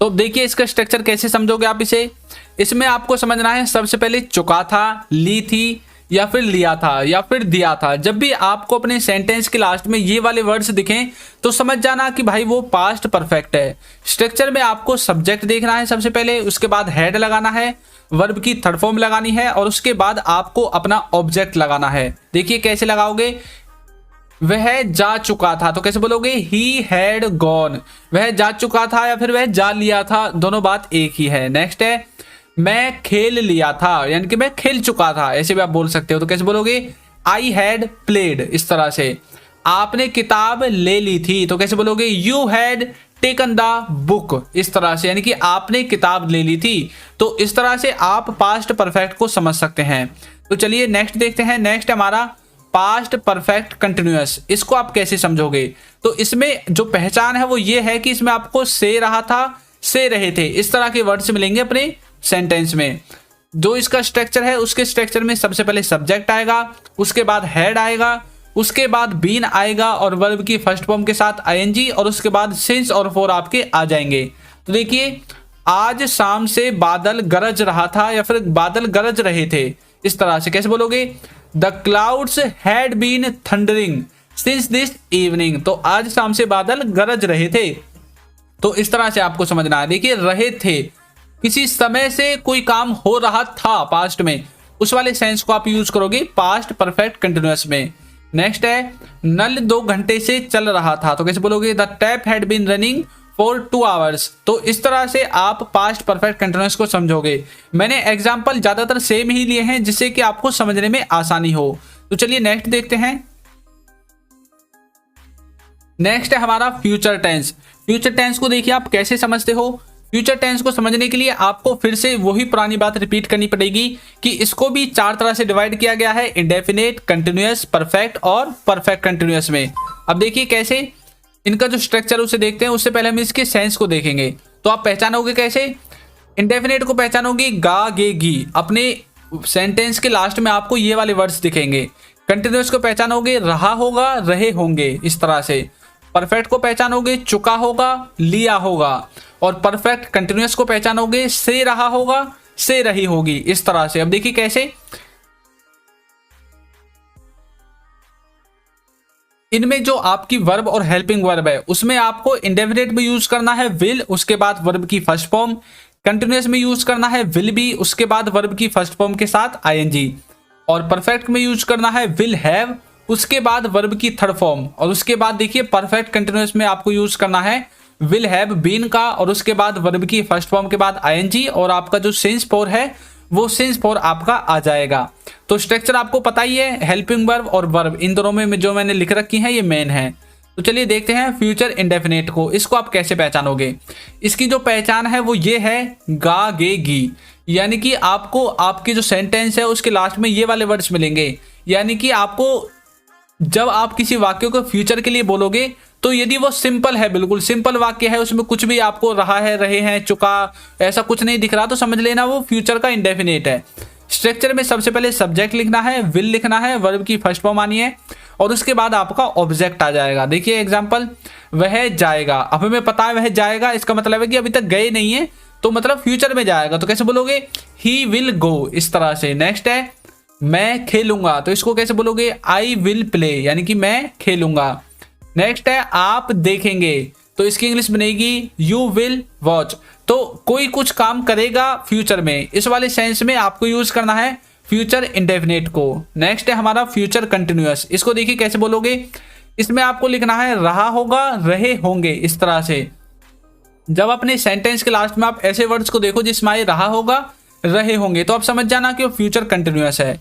A: तो देखिए इसका स्ट्रक्चर कैसे समझोगे आप इसे। इसमें आपको समझना है सबसे पहले चुका था, ली थी, या फिर लिया था, या फिर दिया था। जब भी आपको अपने सेंटेंस के लास्ट में ये वाले वर्ड्स दिखें तो समझ जाना कि भाई वो पास्ट परफेक्ट है। स्ट्रक्चर में आपको सब्जेक्ट देखना है सबसे पहले, उसके बाद हेड लगाना है, वर्ब की थर्ड फॉर्म लगानी है और उसके बाद आपको अपना ऑब्जेक्ट लगाना है। देखिए कैसे लगाओगे। वह जा चुका था, तो कैसे बोलोगे ही हैड गॉन, वह जा चुका था या फिर वह जा लिया था, दोनों बात एक ही है। नेक्स्ट है मैं खेल लिया था, यानी कि मैं खेल चुका था, ऐसे भी आप बोल सकते हो, तो कैसे बोलोगे आई हैड प्लेड। इस तरह से आपने किताब ले ली थी, तो कैसे बोलोगे you had taken the book. इस तरह से यानी कि आपने किताब ले ली थी। तो इस तरह से आप पास्ट परफेक्ट को समझ सकते हैं। तो चलिए नेक्स्ट देखते हैं। नेक्स्ट हमारा पास्ट परफेक्ट कंटिन्यूअस, इसको आप कैसे समझोगे? तो इसमें जो पहचान है वो ये है कि इसमें आपको से रहा था, से रहे थे, इस तरह के वर्ड्स मिलेंगे अपने सेंटेंस में। जो इसका स्ट्रक्चर है उसके स्ट्रक्चर में सबसे पहले सब्जेक्ट आएगा, उसके बाद हैड आएगा, उसके बाद बीन आएगा और वर्ब की फर्स्ट फॉर्म के साथ आईएनजी, और उसके बाद सिंस और फॉर आपके आ जाएंगे। तो देखिए आज शाम से बादल गरज रहा था या फिर बादल गरज रहे थे। इस तरह से कैसे बोलोगे the clouds had been thundering since this evening. तो आज शाम से बादल गरज रहे थे। तो इस तरह से आपको समझना है। देखिए रहे थे, किसी समय से कोई काम हो रहा था पास्ट में, उस वाले सेंस को आप यूज करोगे पास्ट परफेक्ट कंटिन्यूअस में। नेक्स्ट है नल 2 घंटे से चल रहा था, तो कैसे बोलोगे the tap had been running for 2 hours. तो इस तरह से आप पास्ट परफेक्ट कंटिन्यूअस को समझोगे। मैंने एग्जाम्पल ज्यादातर सेम ही लिए हैं जिससे कि आपको समझने में आसानी हो। तो चलिए नेक्स्ट देखते हैं। नेक्स्ट है हमारा फ्यूचर टेंस। फ्यूचर टेंस को देखिए आप कैसे समझते हो। फ्यूचर टेंस को समझने के लिए आपको फिर से वही पुरानी बात रिपीट करनी पड़ेगी कि इसको भी 4 तरह से डिवाइड किया गया है, इंडेफिनेट, कंटिन्यूअस, परफेक्ट और परफेक्ट कंटिन्यूअस में। अब देखिए कैसे इनका जो स्ट्रक्चर उसे देखते हैं, उससे पहले हम इसके सेंस को देखेंगे। तो आप पहचानोगे कैसे? इंडेफिनेट को पहचानोगे गा गे गी, अपने सेंटेंस के लास्ट में आपको ये वाले वर्ड्स दिखेंगे। कंटिन्यूअस को पहचानोगे रहा होगा, रहे होंगे, इस तरह से। परफेक्ट को पहचानोगे चुका होगा, लिया होगा, और परफेक्ट कंटिन्यूअस को पहचानोगे से रहा होगा, से रही होगी, इस तरह से। अब देखिए कैसे इनमें जो आपकी वर्ब और हेल्पिंग वर्ब है उसमें आपको इंडेफिनिट में यूज करना है विल, उसके बाद वर्ब की फर्स्ट फॉर्म। कंटिन्यूअस में यूज करना है विल बी, उसके बाद वर्ब की फर्स्ट फॉर्म के साथ आईएनजी। और परफेक्ट में यूज करना है विल हैव, उसके बाद वर्ब की थर्ड फॉर्म। और उसके बाद देखिए परफेक्ट कंटिन्यूअस में आपको यूज करना है विल हैव बीन का, और उसके बाद वर्ब की फर्स्ट फॉर्म के बाद आईएनजी, और आपका जो सिंस फॉर है वो सिंस फॉर आपका आ जाएगा। तो स्ट्रक्चर आपको पता ही है, हेल्पिंग वर्ब और वर्ब इन दोनों में जो मैंने लिख रखी है ये मेन है। तो चलिए देखते हैं फ्यूचर इंडेफिनेट को, इसको आप कैसे पहचानोगे। इसकी जो पहचान है वो ये है गा गे गी, यानी कि आपको आपकी जो सेंटेंस है उसके लास्ट में ये वाले वर्ड्स मिलेंगे। यानी कि आपको जब आप किसी वाक्य को फ्यूचर के लिए बोलोगे तो यदि वो सिंपल है, बिल्कुल सिंपल वाक्य है, उसमें कुछ भी आपको रहा है, रहे हैं, चुका, ऐसा कुछ नहीं दिख रहा, तो समझ लेना वो फ्यूचर का इंडेफिनेट है। स्ट्रक्चर में सबसे पहले सब्जेक्ट लिखना है, विल लिखना है, वर्ब की फर्स्ट फॉर्म आनी है, और उसके बाद आपका ऑब्जेक्ट आ जाएगा। देखिए एग्जांपल, वह जाएगा। अब हमें पता है वह जाएगा, इसका मतलब है कि अभी तक गए नहीं है, तो मतलब फ्यूचर में जाएगा। तो कैसे बोलोगे ही विल गो, इस तरह से। नेक्स्ट है मैं खेलूंगा, तो इसको कैसे बोलोगे आई विल प्ले, यानी कि मैं खेलूंगा। नेक्स्ट है आप देखेंगे, तो इसकी इंग्लिश बनेगी यू विल वॉच। तो कोई कुछ काम करेगा फ्यूचर में, इस वाले सेंस में आपको यूज करना है फ्यूचर इंडेफिनेट को। नेक्स्ट है हमारा फ्यूचर कंटिन्यूअस, इसको देखिए कैसे बोलोगे। इसमें आपको लिखना है रहा होगा, रहे होंगे, इस तरह से। जब अपने सेंटेंस के लास्ट में आप ऐसे वर्ड्स को देखो जिसमें आए रहा होगा, रहे होंगे, तो आप समझ जाना कि वो फ्यूचर कंटिन्यूअस है।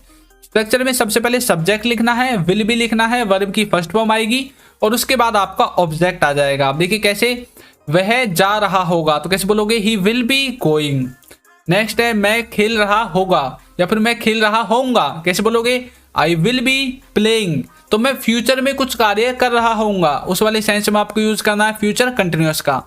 A: स्ट्रक्चर में सबसे पहले सब्जेक्ट लिखना है, विल भी लिखना है, वर्ब की फर्स्ट फॉर्म आएगी, और उसके बाद आपका ऑब्जेक्ट आ जाएगा। आप देखिए कैसे, वह जा रहा होगा, तो कैसे बोलोगे he will be going. Next है मैं खेल रहा होगा या फिर मैं खेल रहा होऊंगा, कैसे बोलोगे आई विल बी प्लेइंग। तो मैं फ्यूचर में कुछ कार्य कर रहा होऊंगा, उस वाले सेंस में आपको यूज करना है फ्यूचर कंटिन्यूअस का।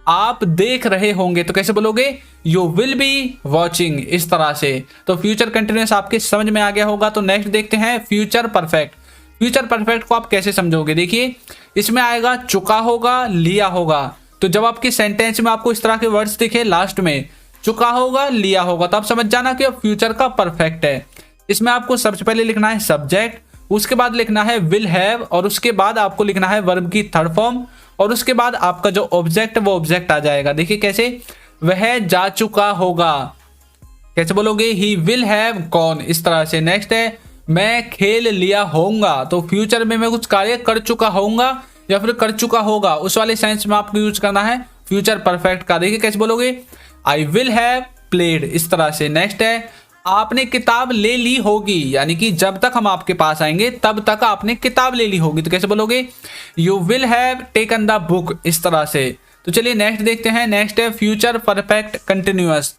A: आप देख रहे होंगे, तो कैसे बोलोगे यू विल बी वॉचिंग, इस तरह से। तो फ्यूचर कंटिन्यूअस आपके समझ में आ गया होगा। तो नेक्स्ट देखते हैं फ्यूचर परफेक्ट। फ्यूचर परफेक्ट को आप कैसे समझोगे? देखिए इसमें आएगा चुका होगा, लिया होगा। तो जब आपके सेंटेंस में आपको इस तरह के वर्ड्स दिखे लास्ट में चुका होगा, लिया होगा, तो आप समझ जाना कि फ्यूचर का परफेक्ट है। इसमें आपको सबसे पहले लिखना है सब्जेक्ट, उसके बाद लिखना है विल हैव, और उसके बाद आपको लिखना है वर्ब की थर्ड फॉर्म, और उसके बाद आपका जो ऑब्जेक्ट वो ऑब्जेक्ट आ जाएगा। देखिए कैसे, वह जा चुका होगा, कैसे बोलोगे ही विल हैव गॉन, इस तरह से। नेक्स्ट है मैं खेल लिया होऊंगा, तो फ्यूचर में मैं कुछ कार्य कर चुका होऊंगा या फिर कर चुका होगा, उस वाले सेंस में आपको यूज करना है फ्यूचर परफेक्ट का। देखिए कैसे बोलोगे, आई विल हैव प्लेड, इस तरह से। नेक्स्ट है आपने किताब ले ली होगी, यानी कि जब तक हम आपके पास आएंगे तब तक आपने किताब ले ली होगी, तो कैसे बोलोगे, you will have taken the book, इस तरह से। तो चलिए नेक्स्ट देखते हैं। नेक्स्ट है फ्यूचर परफेक्ट कंटिन्यूअस।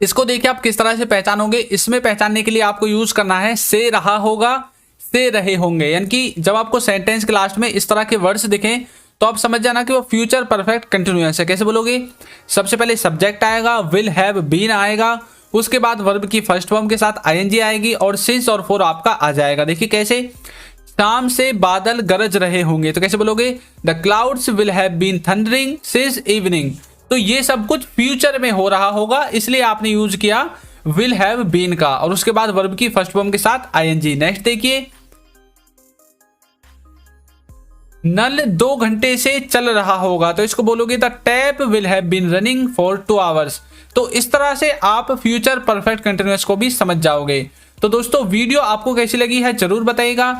A: इसको देखिए आप किस तरह से पहचानोगे। इसमें पहचानने के लिए आपको यूज करना है से रहा होगा, से रहे होंगे, यानी कि जब आपको सेंटेंस के लास्ट में इस तरह के वर्ड्स दिखें तो आप समझ जाना कि वो फ्यूचर परफेक्ट कंटिन्यूअस है। कैसे बोलोगे, सबसे पहले सब्जेक्ट आएगा, विल हैव बीन आएगा, उसके बाद वर्ब की फर्स्ट फॉर्म के साथ आईएनजी आएगी और सिंस और फॉर आपका आ जाएगा। देखिए कैसे, शाम से बादल गरज रहे होंगे, तो कैसे बोलोगे, the clouds will have been thundering since evening. तो ये सब कुछ फ्यूचर में हो रहा होगा, इसलिए आपने यूज किया विल हैव बीन का और उसके बाद वर्ब की फर्स्ट फॉर्म के साथ आईएनजी। नेक्स्ट देखिए, नल 2 घंटे से चल रहा होगा, तो इसको बोलोगे the tap will have been running for 2 hours. तो इस तरह से आप फ्यूचर परफेक्ट कंटिन्यूअस को भी समझ जाओगे। तो दोस्तों वीडियो आपको कैसी लगी है जरूर बताइएगा,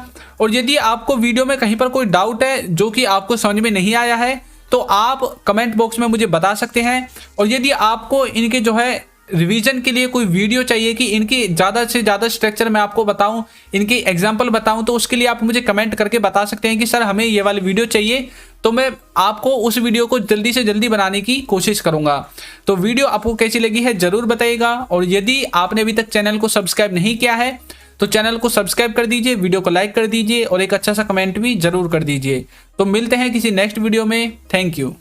A: और यदि आपको वीडियो में कहीं पर कोई डाउट है जो कि आपको समझ में नहीं आया है तो आप कमेंट बॉक्स में मुझे बता सकते हैं। और यदि आपको इनके जो है रिवीजन के लिए कोई वीडियो चाहिए कि इनकी ज़्यादा से ज़्यादा स्ट्रक्चर मैं आपको बताऊं, इनकी एग्जांपल बताऊं, तो उसके लिए आप मुझे कमेंट करके बता सकते हैं कि सर हमें ये वाली वीडियो चाहिए, तो मैं आपको उस वीडियो को जल्दी से जल्दी बनाने की कोशिश करूंगा। तो वीडियो आपको कैसी लगी है जरूर बताइएगा, और यदि आपने अभी तक चैनल को सब्सक्राइब नहीं किया है तो चैनल को सब्सक्राइब कर दीजिए, वीडियो को लाइक कर दीजिए और एक अच्छा सा कमेंट भी जरूर कर दीजिए। तो मिलते हैं किसी नेक्स्ट वीडियो में, थैंक यू।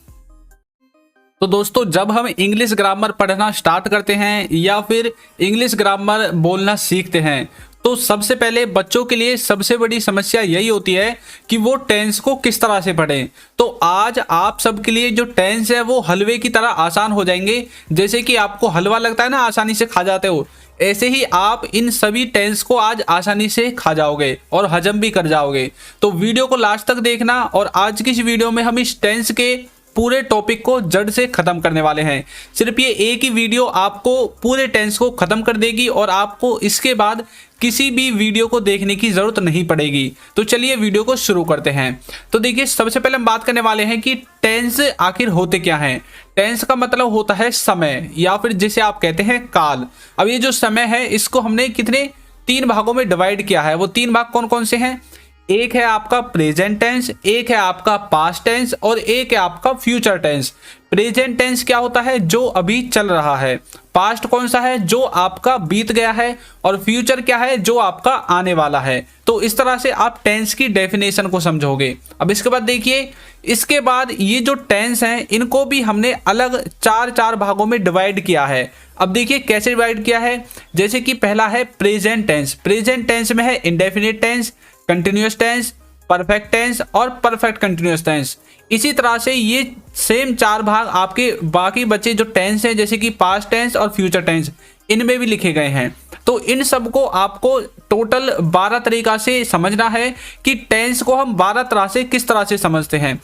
A: तो दोस्तों जब हम इंग्लिश ग्रामर पढ़ना स्टार्ट करते हैं या फिर इंग्लिश ग्रामर बोलना सीखते हैं तो सबसे पहले बच्चों के लिए सबसे बड़ी समस्या यही होती है कि वो टेंस को किस तरह से पढ़ें। तो आज आप सबके लिए जो टेंस है वो हलवे की तरह आसान हो जाएंगे। जैसे कि आपको हलवा लगता है ना, आसानी से खा जाते हो, ऐसे ही आप इन सभी टेंस को आज आसानी से खा जाओगे और हजम भी कर जाओगे। तो वीडियो को लास्ट तक देखना, और आज की इस वीडियो में हम इस टेंस के पूरे टॉपिक को जड़ से खत्म करने वाले हैं। सिर्फ ये एक ही वीडियो आपको पूरे टेंस को खत्म कर देगी और आपको इसके बाद किसी भी वीडियो को देखने की जरूरत नहीं पड़ेगी। तो चलिए वीडियो को शुरू करते हैं। तो देखिए सबसे पहले हम बात करने वाले हैं कि टेंस आखिर होते क्या हैं। टेंस का मतलब होता है समय, या फिर जिसे आप कहते हैं काल। अब ये जो समय है इसको हमने कितने 3 भागों में डिवाइड किया है। वो 3 भाग कौन कौन से हैं, एक है आपका प्रेजेंट टेंस, एक है आपका पास्ट टेंस और एक है आपका फ्यूचर टेंस। प्रेजेंट टेंस क्या होता है, जो अभी चल रहा है। पास्ट कौन सा है, जो आपका बीत गया है। और फ्यूचर क्या है, जो आपका आने वाला है। तो इस तरह से आप टेंस की डेफिनेशन को समझोगे। अब इसके बाद देखिए, इसके बाद ये जो टेंस हैं इनको भी हमने अलग 4 भागों में डिवाइड किया है। अब देखिए कैसे डिवाइड किया है। जैसे कि पहला है प्रेजेंट टेंस। प्रेजेंट टेंस में है indefinite tense, continuous tense, perfect tense और परफेक्ट कंटिन्यूअस टेंस। इसी तरह से ये सेम 4 भाग आपके बाकी बचे जो टेंस हैं, जैसे कि पास्ट टेंस और फ्यूचर टेंस, इनमें भी लिखे गए हैं। तो इन सब को आपको टोटल 12 तरीका से समझना है कि टेंस को हम 12 तरह से किस तरह से समझते हैं।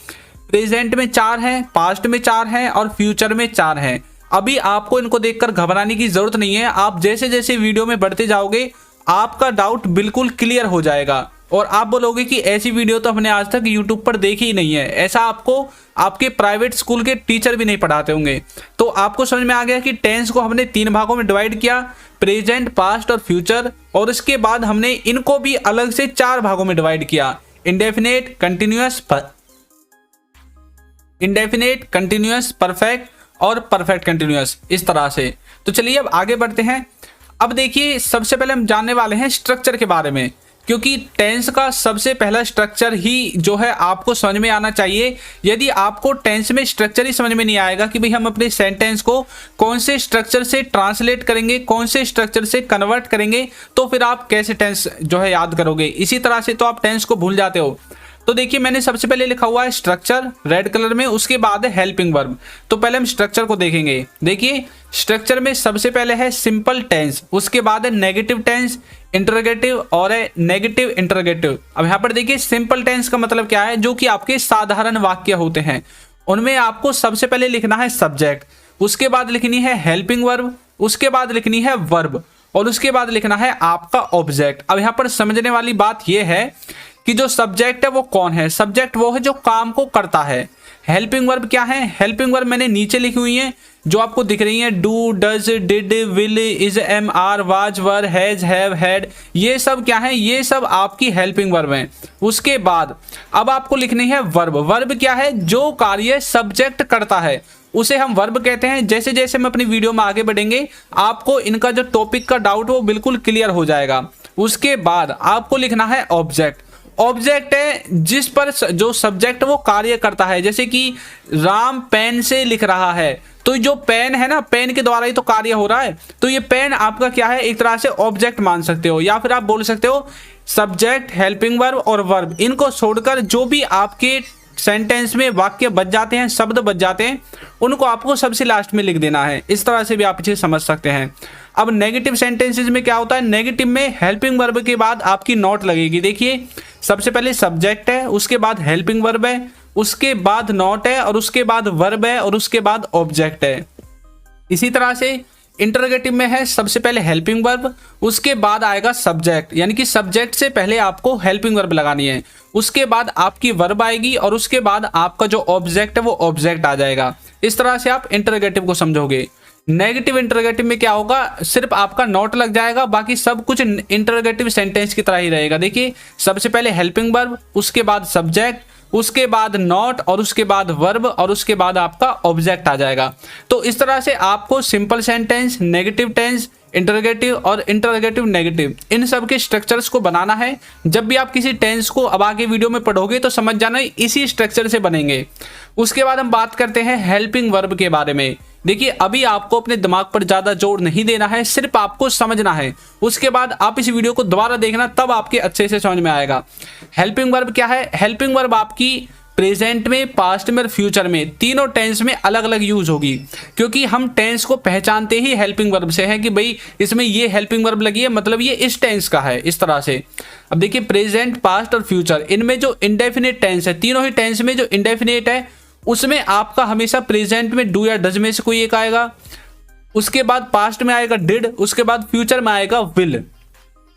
A: प्रेजेंट में 4 हैं, पास्ट में 4 हैं और फ्यूचर में 4 हैं। अभी आपको इनको देखकर घबराने की जरूरत नहीं है। आप जैसे जैसे वीडियो में बढ़ते जाओगे आपका डाउट बिल्कुल क्लियर हो जाएगा और आप बोलोगे कि ऐसी वीडियो तो हमने आज तक यूट्यूब पर देखी ही नहीं है। ऐसा आपको आपके प्राइवेट स्कूल के टीचर भी नहीं पढ़ाते होंगे। तो आपको समझ में आ गया कि टेंस को हमने 3 भागों में डिवाइड किया, प्रेजेंट, पास्ट और फ्यूचर। और इसके बाद हमने इनको भी अलग से 4 भागों में डिवाइड किया, इंडेफिनेट, कंटिन्यूअस, परफेक्ट और परफेक्ट कंटिन्यूअस, इस तरह से। तो चलिए अब आगे बढ़ते हैं। अब देखिए सबसे पहले हम जानने वाले हैं स्ट्रक्चर के बारे में, क्योंकि टेंस का सबसे पहला स्ट्रक्चर ही जो है आपको समझ में आना चाहिए। यदि आपको टेंस में स्ट्रक्चर ही समझ में नहीं आएगा कि भाई हम अपने सेंटेंस को कौन से स्ट्रक्चर से ट्रांसलेट करेंगे, कौन से स्ट्रक्चर से कन्वर्ट करेंगे, तो फिर आप कैसे टेंस जो है याद करोगे। इसी तरह से तो आप टेंस को भूल जाते हो। तो देखिए मैंने सबसे पहले लिखा हुआ है स्ट्रक्चर रेड कलर में, उसके बाद है हेल्पिंग वर्ब। तो पहले हम स्ट्रक्चर को देखेंगे। देखिए स्ट्रक्चर में सबसे पहले है सिंपल टेंस, उसके बाद है नेगेटिव टेंस, इंटरोगेटिव और है नेगेटिव इंटरोगेटिव। अब यहाँ पर देखिए सिंपल टेंस का मतलब क्या है, जो कि आपके साधारण वाक्य होते हैं उनमें आपको सबसे पहले लिखना है सब्जेक्ट, उसके बाद लिखनी है हेल्पिंग वर्ब, उसके बाद लिखनी है वर्ब और उसके बाद लिखना है आपका ऑब्जेक्ट। अब यहाँ पर समझने वाली बात यह है कि जो सब्जेक्ट है वो कौन है। सब्जेक्ट वो है जो काम को करता है। हेल्पिंग वर्ब क्या है? हेल्पिंग वर्ब मैंने नीचे लिखी हुई है जो आपको दिख रही है, do, does, did, will, is, am, are, was, were, has, have, had, ये सब क्या है? ये सब आपकी हेल्पिंग वर्ब हैं। उसके बाद अब आपको लिखनी है वर्ब। वर्ब क्या है? जो कार्य सब्जेक्ट करता है उसे हम वर्ब कहते हैं। जैसे जैसे हम अपनी वीडियो में आगे बढ़ेंगे आपको इनका जो टॉपिक का डाउट वो बिल्कुल क्लियर हो जाएगा। उसके बाद आपको लिखना है ऑब्जेक्ट। ऑब्जेक्ट है जिस पर जो सब्जेक्ट वो कार्य करता है। जैसे कि राम पेन से लिख रहा है, तो जो पेन है ना, पेन के द्वारा ही तो कार्य हो रहा है, तो ये पेन आपका क्या है? एक तरह से ऑब्जेक्ट मान सकते हो, या फिर आप बोल सकते हो सब्जेक्ट, हेल्पिंग वर्ब और वर्ब, इनको छोड़कर जो भी आपके सेंटेंस में वाक्य बच जाते हैं, शब्द बच जाते हैं, उनको आपको सबसे लास्ट में लिख देना है। इस तरह से भी आप इसे समझ सकते हैं। अब नेगेटिव सेंटेंसेस में क्या होता है? नेगेटिव में हेल्पिंग वर्ब के बाद आपकी नॉट लगेगी। देखिए सबसे पहले सब्जेक्ट है, उसके बाद हेल्पिंग वर्ब है, उसके बाद नॉट है, और उसके बाद वर्ब है, और उसके बाद ऑब्जेक्ट है। इसी तरह से इंटरोगेटिव में है सबसे पहले हेल्पिंग वर्ब, उसके बाद आएगा सब्जेक्ट, यानी कि सब्जेक्ट से पहले आपको हेल्पिंग वर्ब लगानी है, उसके बाद आपकी वर्ब आएगी, और उसके बाद आपका जो ऑब्जेक्ट है वो ऑब्जेक्ट आ जाएगा। इस तरह से आप इंटरोगेटिव को समझोगे। नेगेटिव इंटरोगेटिव में क्या होगा? सिर्फ आपका नॉट लग जाएगा, बाकी सब कुछ इंटरोगेटिव सेंटेंस की तरह ही रहेगा। देखिए सबसे पहले हेल्पिंग वर्ब, उसके बाद सब्जेक्ट, उसके बाद नॉट, और उसके बाद वर्ब, और उसके बाद आपका ऑब्जेक्ट आ जाएगा। तो इस तरह से आपको simple sentence, negative tense, interrogative और इंटरोगेटिव नेगेटिव, इन सब के स्ट्रक्चर्स को बनाना है। जब भी आप किसी टेंस को अब आगे वीडियो में पढ़ोगे तो समझ जाना इसी स्ट्रक्चर से बनेंगे। उसके बाद हम बात करते हैं हेल्पिंग वर्ब के बारे में। देखिए अभी आपको अपने दिमाग पर ज्यादा जोर नहीं देना है, सिर्फ आपको समझना है। उसके बाद आप इस वीडियो को दोबारा देखना, तब आपके अच्छे से समझ में आएगा। हेल्पिंग वर्ब क्या है? हेल्पिंग वर्ब आपकी प्रेजेंट में, पास्ट में और फ्यूचर में, तीनों टेंस में अलग अलग यूज होगी, क्योंकि हम टेंस को पहचानते ही हेल्पिंग वर्ब से है कि भाई इसमें ये हेल्पिंग वर्ब लगी है, मतलब ये इस टेंस का है। इस तरह से अब देखिए प्रेजेंट, पास्ट और फ्यूचर, इनमें जो इंडेफिनिट टेंस है, तीनों ही टेंस में जो इंडेफिनिट है उसमें आपका हमेशा प्रेजेंट में डू या डज में से कोई एक आएगा, उसके बाद पास्ट में आएगा डिड, उसके बाद फ्यूचर में आएगा विल,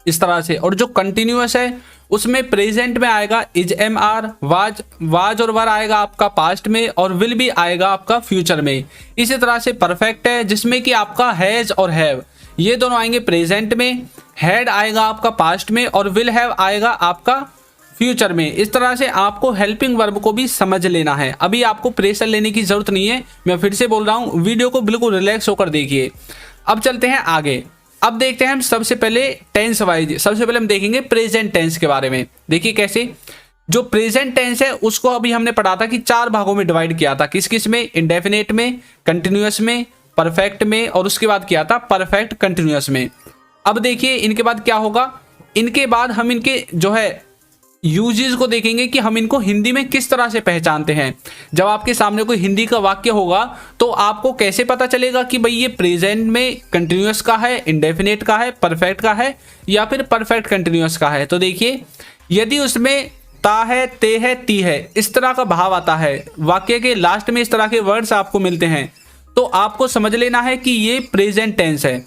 A: इस तरह से। और जो कंटिन्यूअस है उसमें प्रेजेंट में आएगा is, am, are, was, was और वर आएगा आपका पास्ट में, और विल भी आएगा आपका फ्यूचर में। इसी तरह से परफेक्ट है जिसमें कि आपका हैज और हैव ये दोनों आएंगे प्रेजेंट में, हैड आएगा आपका पास्ट में, और विल हैव आएगा आपका फ्यूचर में। इस तरह से आपको हेल्पिंग वर्ब को भी समझ लेना है। अभी आपको प्रेशर लेने की जरूरत नहीं है, मैं फिर से बोल रहा हूँ, वीडियो को बिल्कुल रिलैक्स होकर देखिए। अब चलते हैं आगे। अब देखते हैं हम सबसे पहले टेंस वाइज। सबसे पहले हम देखेंगे प्रेजेंट टेंस के बारे में। देखिए कैसे, जो प्रेजेंट टेंस है उसको अभी हमने पढ़ा था कि 4 भागों में डिवाइड किया था। किस किस में? इंडेफिनेट में, कंटिन्यूअस में, परफेक्ट में, और उसके बाद किया था परफेक्ट कंटिन्यूअस में। अब देखिए इनके बाद क्या होगा। इनके बाद हम इनके जो है यूजेस को देखेंगे कि हम इनको हिंदी में किस तरह से पहचानते हैं। जब आपके सामने कोई हिंदी का वाक्य होगा तो आपको कैसे पता चलेगा कि भाई ये प्रेजेंट में कंटिन्यूअस का है, इंडेफिनेट का है, परफेक्ट का है, या फिर परफेक्ट कंटिन्यूअस का है। तो देखिए यदि उसमें ता है, ते है, ती है, इस तरह का भाव आता है, वाक्य के लास्ट में इस तरह के वर्ड्स आपको मिलते हैं, तो आपको समझ लेना है कि ये प्रेजेंट टेंस है,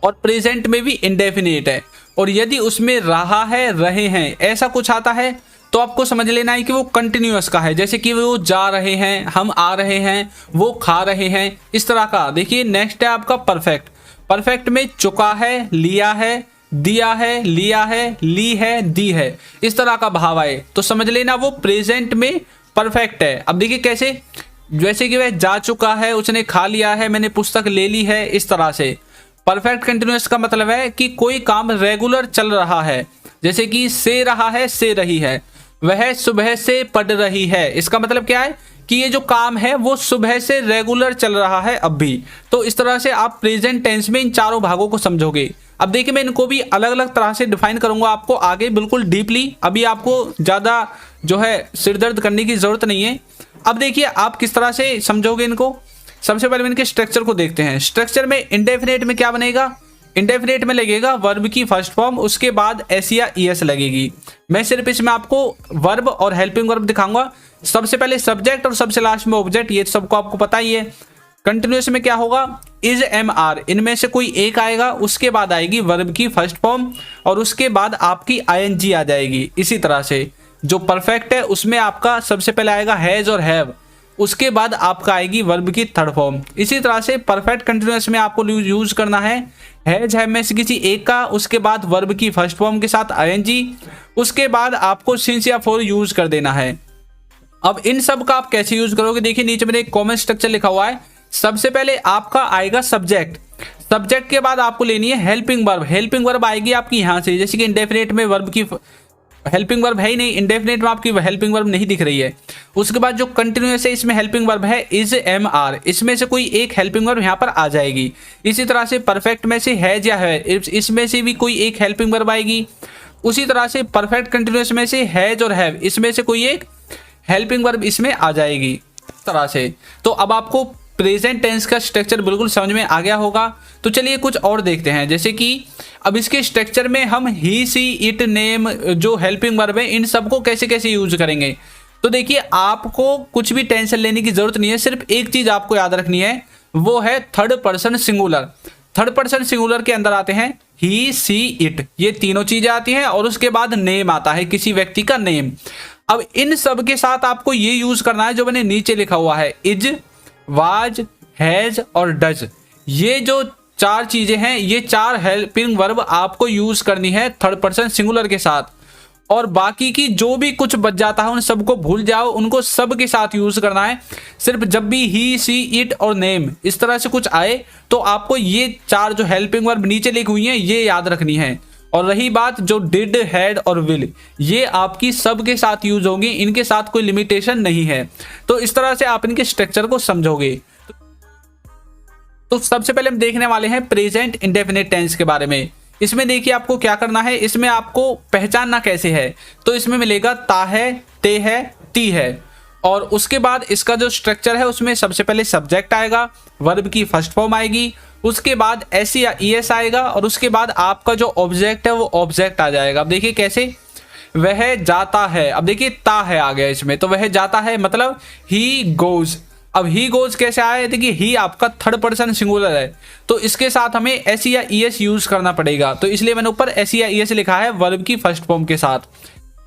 A: और प्रेजेंट में भी इंडेफिनेट है। और यदि उसमें रहा है, रहे हैं, ऐसा कुछ आता है तो आपको समझ लेना है कि वो कंटिन्यूअस का है। जैसे कि वो जा रहे हैं, हम आ रहे हैं, वो खा रहे हैं, इस तरह का। देखिए नेक्स्ट है आपका परफेक्ट। परफेक्ट में चुका है, लिया है, दिया है, लिया है, ली है, दी है, इस तरह का भाव आए तो समझ लेना वो प्रेजेंट में परफेक्ट है। अब देखिए कैसे, जैसे कि वह जा चुका है, उसने खा लिया है, मैंने पुस्तक ले ली है, इस तरह से। परफेक्ट कंटिन्यूअस का मतलब है कि कोई काम रेगुलर चल रहा है, जैसे कि से रहा है, से रही है, वह सुबह से पढ़ रही है। इसका मतलब क्या है कि ये जो काम है वो सुबह से रेगुलर चल रहा है अब भी। तो इस तरह से आप प्रेजेंट टेंस में इन चारों भागों को समझोगे। अब देखिए मैं इनको भी अलग अलग तरह से डिफाइन करूंगा आपको आगे बिल्कुल डीपली। अभी आपको ज़्यादा जो है सिरदर्द करने की ज़रूरत नहीं है। अब देखिए आप किस तरह से समझोगे इनको। सबसे पहले इनके स्ट्रक्चर को देखते हैं। स्ट्रक्चर में इंडेफिनेट में क्या बनेगा, इंडेफिनेट में लगेगा वर्ब की फर्स्ट फॉर्म, उसके बाद एस या ईएस लगेगी। मैं सिर्फ इसमें आपको वर्ब और हेल्पिंग वर्ब दिखाऊंगा। सबसे पहले सब्जेक्ट और सबसे लास्ट में ऑब्जेक्ट, ये सबको आपको पता ही है। कंटिन्यूअस में क्या होगा, इज एम आर, इनमें से कोई एक आएगा, उसके बाद आएगी वर्ब की फर्स्ट फॉर्म और उसके बाद आपकी आईएनजी आ जाएगी। इसी तरह से जो परफेक्ट है उसमें आपका सबसे पहले आएगा हैज और हैव, उसके बाद आपका आएगी वर्ब की थर्ड फॉर्म। इसी तरह से परफेक्ट कंटिन्यूअस में आपको यूज करना है हैज हैव में से किसी एक का, उसके बाद वर्ब की फर्स्ट फॉर्म के साथ आईएनजी, उसके बाद आपको सिंस या फॉर यूज कर देना है। अब इन सब का आप कैसे यूज करोगे, देखिए नीचे मैंने एक कॉमन स्ट्रक्चर लिखा हुआ है। सबसे पहले आपका आएगा सब्जेक्ट, सब्जेक्ट के बाद आपको लेनी है हेल्पिंग वर्ब, हेल्पिंग वर्ब आएगी आपकी यहाँ से, जैसे कि इंडेफिनेट में वर्ब की हेल्पिंग वर्ब है ही नहीं, इंडेफिनेट में आपकी हेल्पिंग वर्ब नहीं दिख रही है। उसके बाद जो कंटिन्यूअस है इसमें हेल्पिंग वर्ब है इज एम आर, इसमें से कोई एक हेल्पिंग वर्ब यहाँ पर आ जाएगी। इसी तरह से परफेक्ट में से हैज या है, इसमें से भी कोई एक हेल्पिंग वर्ब आएगी। उसी तरह से परफेक्ट कंटिन्यूअस में से हैज और हैव, इसमें से कोई एक हेल्पिंग वर्ब इसमें आ जाएगी। इस तरह से तो अब आपको प्रेजेंट टेंस का स्ट्रक्चर बिल्कुल समझ में आ गया होगा। तो चलिए कुछ और देखते हैं, जैसे कि अब इसके स्ट्रक्चर में हम ही सी इट नेम जो हेल्पिंग वर्ब है इन सबको कैसे कैसे यूज करेंगे। तो देखिए आपको कुछ भी टेंशन लेने की जरूरत नहीं है, सिर्फ एक चीज आपको याद रखनी है, वो है third person singular. Third person singular के अंदर आते हैं ही सी इट, ये तीनों चीजें आती हैं और उसके बाद नेम आता है, किसी व्यक्ति का नेम। अब इन सब के साथ आपको ये यूज करना है जो मैंने नीचे लिखा हुआ है, इज, वाज, हैज और डज। ये जो चार चीजें हैं, ये चार हेल्पिंग वर्ब आपको यूज करनी है थर्ड पर्सन सिंगुलर के साथ, और बाकी की जो भी कुछ बच जाता है उन सबको भूल जाओ, उनको सब के साथ यूज करना है। सिर्फ जब भी ही सी इट और नेम इस तरह से कुछ आए तो आपको ये चार जो हेल्पिंग वर्ब नीचे लिखी हुई हैं ये याद रखनी है। और रही बात जो डिड, हैड और विल, ये आपकी सब के साथ यूज होंगी, इनके साथ कोई लिमिटेशन नहीं है। तो इस तरह से आप इनके स्ट्रक्चर को समझोगे। तो सबसे पहले हम देखने वाले हैं प्रेजेंट इंडेफिनिट टेंस के बारे में। इसमें देखिए आपको क्या करना है, इसमें आपको पहचानना कैसे है। तो इसमें मिलेगा ता है, ते है, ती है, और उसके बाद इसका जो स्ट्रक्चर है उसमें सबसे पहले सब्जेक्ट आएगा, वर्ब की फर्स्ट फॉर्म आएगी, उसके बाद एस या ईएस आएगा, और उसके बाद आपका जो ऑब्जेक्ट है वो ऑब्जेक्ट आ जाएगा। अब देखिए कैसे, वह जाता है, अब देखिए ता है आ गया इसमें, तो वह जाता है मतलब ही गोज। अब ही गोज कैसे आया, देखिए ही आपका थर्ड पर्सन सिंगुलर है, तो इसके साथ हमें एस या ईएस यूज करना पड़ेगा, तो इसलिए मैंने ऊपर एस या ईएस लिखा है वर्ब की फर्स्ट फॉर्म के साथ।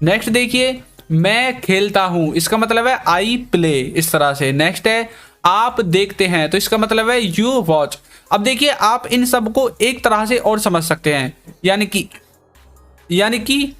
A: नेक्स्ट देखिए मैं खेलता हूं, इसका मतलब है आई प्ले, इस तरह से। नेक्स्ट है आप देखते हैं, तो इसका मतलब है यू वॉच। अब देखिए आप इन सबको एक तरह से और समझ सकते हैं, यानी कि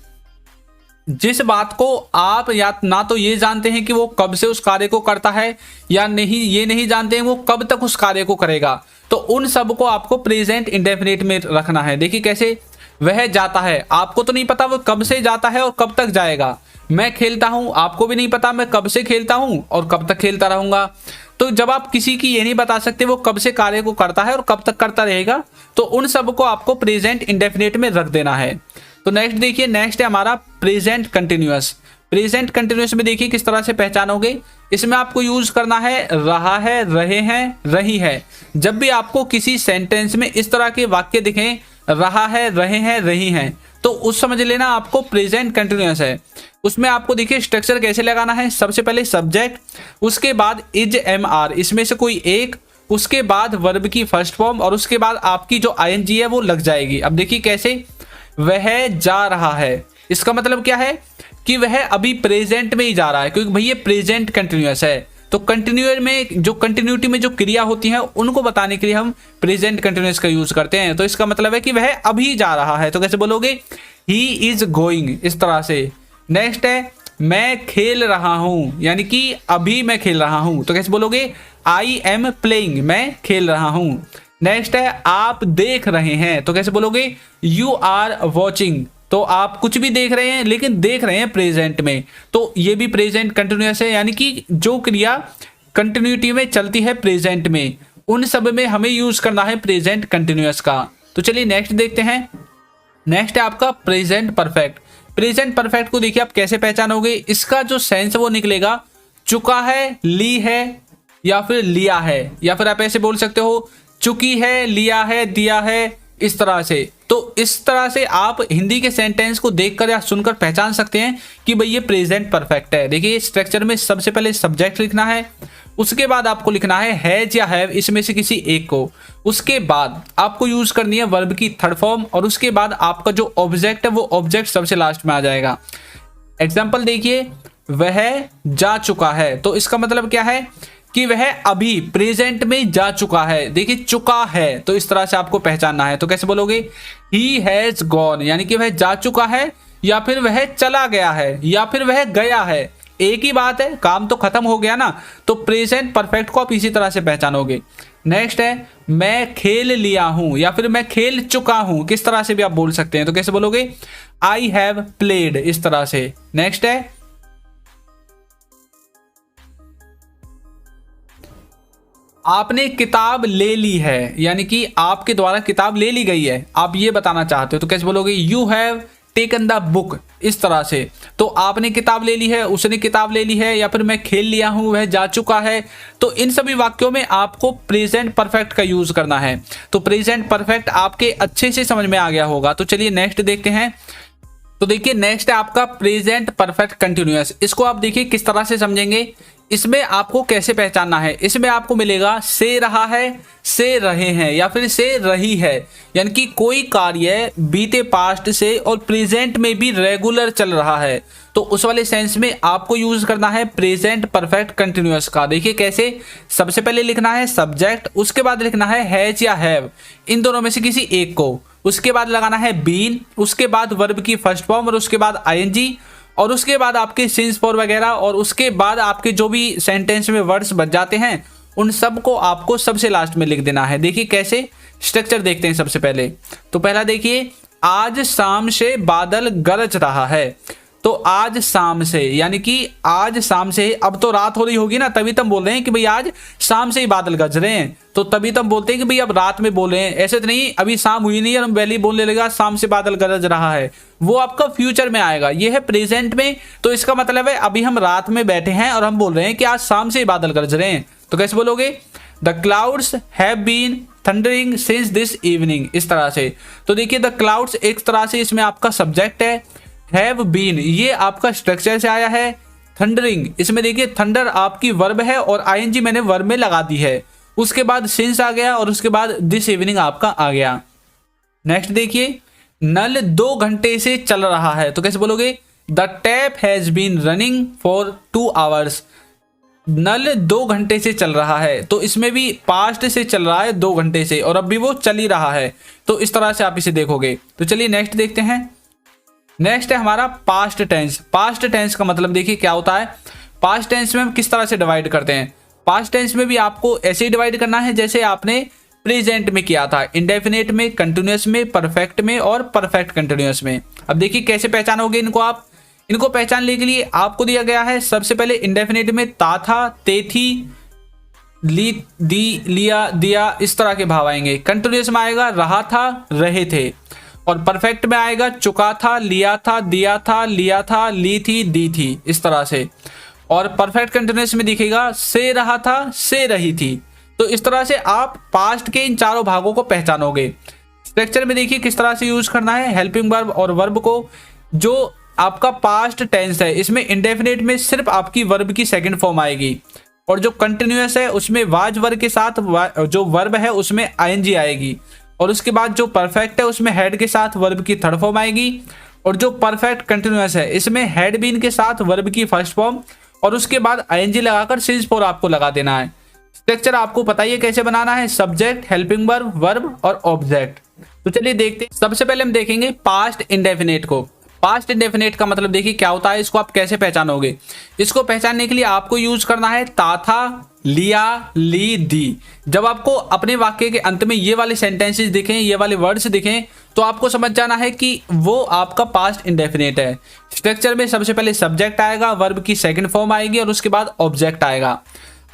A: जिस बात को आप या ना तो ये जानते हैं कि वो कब से उस कार्य को करता है, या नहीं ये नहीं जानते हैं वो कब तक उस कार्य को करेगा, तो उन सब को आपको प्रेजेंट इंडेफिनिट में रखना है। देखिए कैसे, वह जाता है, आपको तो नहीं पता वो कब से जाता है और कब तक जाएगा। मैं खेलता हूं, आपको भी नहीं पता मैं कब से खेलता हूं और कब तक खेलता रहूंगा। तो जब आप किसी की ये नहीं बता सकते वो कब से कार्य को करता है और कब तक करता रहेगा, तो उन सब को आपको प्रेजेंट इंडेफिनिट में रख देना है। तो नेक्स्ट देखिए, नेक्स्ट है हमारा प्रेजेंट कंटिन्यूअस। प्रेजेंट कंटिन्यूअस में देखिए किस तरह से पहचानोगे, इसमें आपको यूज करना है रहा है, रहे हैं, रही है। जब भी आपको किसी सेंटेंस में इस तरह के वाक्य दिखें, रहा है, रहे हैं, रही हैं, तो उस समझ लेना आपको प्रेजेंट कंटिन्यूअस है। उसमें आपको देखिए स्ट्रक्चर कैसे लगाना है, सबसे पहले सब्जेक्ट, उसके बाद इज एम आर, इसमें से कोई एक, उसके बाद वर्ब की फर्स्ट फॉर्म, और उसके बाद आपकी जो आईएनजी है वो लग जाएगी। अब देखिए कैसे, वह जा रहा है, इसका मतलब क्या है कि वह अभी प्रेजेंट में ही जा रहा है, क्योंकि भाई ये प्रेजेंट कंटिन्यूअस है। तो कंटिन्यूअर में जो कंटिन्यूटी में जो क्रिया होती है उनको बताने के लिए हम प्रेजेंट कंटिन्यूअस का यूज करते हैं। तो इसका मतलब है कि वह अभी जा रहा है, तो कैसे बोलोगे, ही इज गोइंग, इस तरह से। नेक्स्ट है मैं खेल रहा हूं, यानी कि अभी मैं खेल रहा हूं, तो कैसे बोलोगे, आई एम प्लेइंग, मैं खेल रहा हूं। नेक्स्ट है आप देख रहे हैं, तो कैसे बोलोगे, यू आर वॉचिंग, तो आप कुछ भी देख रहे हैं लेकिन देख रहे हैं प्रेजेंट में, तो ये भी प्रेजेंट कंटिन्यूअस है। यानी कि जो क्रिया कंटिन्यूटी में चलती है प्रेजेंट में, उन सब में हमें यूज करना है प्रेजेंट कंटिन्यूअस का। तो चलिए नेक्स्ट देखते हैं। नेक्स्ट है आपका प्रेजेंट परफेक्ट। प्रेजेंट परफेक्ट को देखिए आप कैसे पहचानोगे, इसका जो सेंस वो निकलेगा, चुका है, ली है, या फिर लिया है, या फिर आप ऐसे बोल सकते हो चुकी है, लिया है, दिया है, इस तरह से। तो इस तरह से आप हिंदी के सेंटेंस को देखकर या सुनकर पहचान सकते हैं कि भाई ये प्रेजेंट परफेक्ट है। देखिए स्ट्रक्चर में सबसे पहले सब्जेक्ट लिखना है, उसके बाद आपको लिखना है हैज या हैव, इसमें से किसी एक को। उसके बाद आपको यूज करनी है वर्ब की थर्ड फॉर्म, और उसके बाद आपका जो ऑब्जेक्ट है वो ऑब्जेक्ट सबसे लास्ट में आ जाएगा। एग्जाम्पल देखिए, वह जा चुका है, तो इसका मतलब क्या है कि वह अभी प्रेजेंट में जा चुका है। देखिए चुका है, तो इस तरह से आपको पहचानना है। तो कैसे बोलोगे, ही हैज गॉन, यानी कि वह जा चुका है, या फिर वह चला गया है, या फिर वह गया है, एक ही बात है, काम तो खत्म हो गया ना। तो प्रेजेंट परफेक्ट को आप इसी तरह से पहचानोगे। नेक्स्ट है मैं खेल लिया हूं, या फिर मैं खेल चुका हूं, किस तरह से भी आप बोल सकते हैं। तो कैसे बोलोगे, आई हैव प्लेड, इस तरह से। नेक्स्ट है आपने किताब ले ली है, यानी कि आपके द्वारा किताब ले ली गई है, आप ये बताना चाहते हो। तो कैसे बोलोगे, you have taken the book, इस तरह से। तो आपने किताब ले ली है, उसने किताब ले ली है, या फिर मैं खेल लिया हूं, वह जा चुका है। तो इन सभी वाक्यों में आपको प्रेजेंट परफेक्ट का यूज करना है। तो प्रेजेंट परफेक्ट आपके अच्छे से समझ में आ गया होगा। तो चलिए नेक्स्ट देखते हैं। तो देखिए नेक्स्ट है आपका प्रेजेंट परफेक्ट कंटिन्यूअस। इसको आप देखिए किस तरह से समझेंगे, इसमें आपको कैसे पहचानना है। इसमें आपको मिलेगा से रहा है, से रहे हैं, या फिर से रही है, यानी कि कोई कार्य बीते पास्ट से और प्रेजेंट में भी रेगुलर चल रहा है। तो उस वाले सेंस में आपको यूज करना है प्रेजेंट परफेक्ट कंटिन्यूअस का। देखिए कैसे, सबसे पहले लिखना है सब्जेक्ट, उसके बाद लिखना है हैज या हैव, इन दोनों में से किसी एक को। उसके बाद लगाना है बीन, उसके बाद वर्ब की फर्स्ट फॉर्म, और उसके बाद आईएनजी, और उसके बाद आपके सिंस फॉर वगैरह, और उसके बाद आपके जो भी सेंटेंस में वर्ड्स बच जाते हैं उन सब को आपको सबसे लास्ट में लिख देना है। देखिए कैसे, स्ट्रक्चर देखते हैं सबसे पहले। तो पहला देखिए, आज शाम से बादल गरज रहा है। तो आज शाम से, यानी कि आज शाम से, अब तो रात हो रही होगी ना, तभी तुम बोल रहे हैं कि भाई आज शाम से ही बादल गरज रहे हैं। तो तभी तुम बोलते हैं कि भाई अब रात में बोल रहे हैं, ऐसे तो नहीं अभी शाम हुई नहीं है हम पहले ही बोलने लगा शाम से बादल गरज रहा है। वो आपका फ्यूचर में आएगा, ये है प्रेजेंट में। तो इसका मतलब है अभी हम रात में बैठे हैं और हम बोल रहे हैं कि आज शाम से ही बादल गरज रहे हैं। तो कैसे बोलोगे, the clouds have been thundering since this evening, इस तरह से। तो देखिए द क्लाउड्स एक तरह से इसमें आपका सब्जेक्ट है, हैव बीन ये आपका स्ट्रक्चर से आया है, थंडरिंग इसमें देखिए थंडर आपकी वर्ब है और आईएनजी मैंने वर्ब में लगा दी है। उसके बाद सिंस आ गया और उसके बाद दिस इवनिंग आपका आ गया। नेक्स्ट देखिए, नल 2 घंटे से चल रहा है। तो कैसे बोलोगे, the tap has been running for 2 hours. नल 2 घंटे से चल रहा है, तो इसमें भी पास्ट से चल रहा है 2 घंटे से, और अब भी वो चल ही रहा है। तो इस तरह से आप इसे देखोगे। तो चलिए नेक्स्ट देखते हैं। नेक्स्ट है हमारा पास्ट टेंस। पास्ट टेंस का मतलब देखिए क्या होता है। पास्ट टेंस में हम किस तरह से डिवाइड करते हैं। पास्ट टेंस में भी आपको ऐसे ही डिवाइड करना है जैसे आपने प्रेजेंट में किया था, इंडेफिनेट में, कंटिन्यूअस में, परफेक्ट में और परफेक्ट कंटिन्यूअस में। अब देखिए कैसे पहचानोगे इनको आप। इनको पहचानने के लिए आपको दिया गया है सबसे पहले इंडेफिनेट में ता था, ते थी, ली, दी, लिया, दिया, इस तरह के भाव आएंगे। कंटिन्यूअस में आएगा रहा था, रहे थे, और परफेक्ट में आएगा चुका था, लिया था, दिया था, लिया था, ली थी, दी थी, इस तरह से। और परफेक्ट कंटिन्यूअस में दिखेगा से रहा था, से रही थी। तो इस तरह से आप पास्ट के इन चारों भागों को पहचानोगे। स्ट्रक्चर में देखिए किस तरह से यूज करना है हेल्पिंग वर्ब और वर्ब को। जो आपका पास्ट टेंस है इसमें इंडेफिनेट में सिर्फ आपकी वर्ब की सेकंड फॉर्म आएगी, और जो कंटिन्यूअस है उसमें वाज वर्ब के साथ जो वर्ब है उसमें आईएनजी आएगी, और उसके बाद जो परफेक्ट है उसमें हेड के साथ वर्ब की थर्ड फॉर्म आएगी, और जो परफेक्ट कंटिन्यूअस है इसमें हेड बीन के साथ वर्ब की फर्स्ट फॉर्म, और उसके बाद आईएनजी लगाकर सिंस फॉर आपको लगा देना है। स्ट्रक्चर आपको पता ही है कैसे बनाना है, सब्जेक्ट, हेल्पिंग वर्ब, वर्ब और ऑब्जेक्ट। तो चलिए देखते हैं। सबसे पहले हम देखेंगे पास्ट इंडेफिनेट को। पास्ट इंडेफिनेट का मतलब देखिए क्या होता है, इसको आप कैसे पहचानोगे। इसको पहचानने के लिए आपको यूज करना है ता था, लिया, ली, दी। जब आपको अपने वाक्य के अंत में ये वाले सेंटेंसेस दिखें, ये वाले वर्ड्स दिखें, तो आपको समझ जाना है कि वो आपका पास्ट इंडेफिनेट है। स्ट्रक्चर में सबसे पहले सब्जेक्ट आएगा, वर्ब की सेकंड फॉर्म आएगी, और उसके बाद ऑब्जेक्ट आएगा।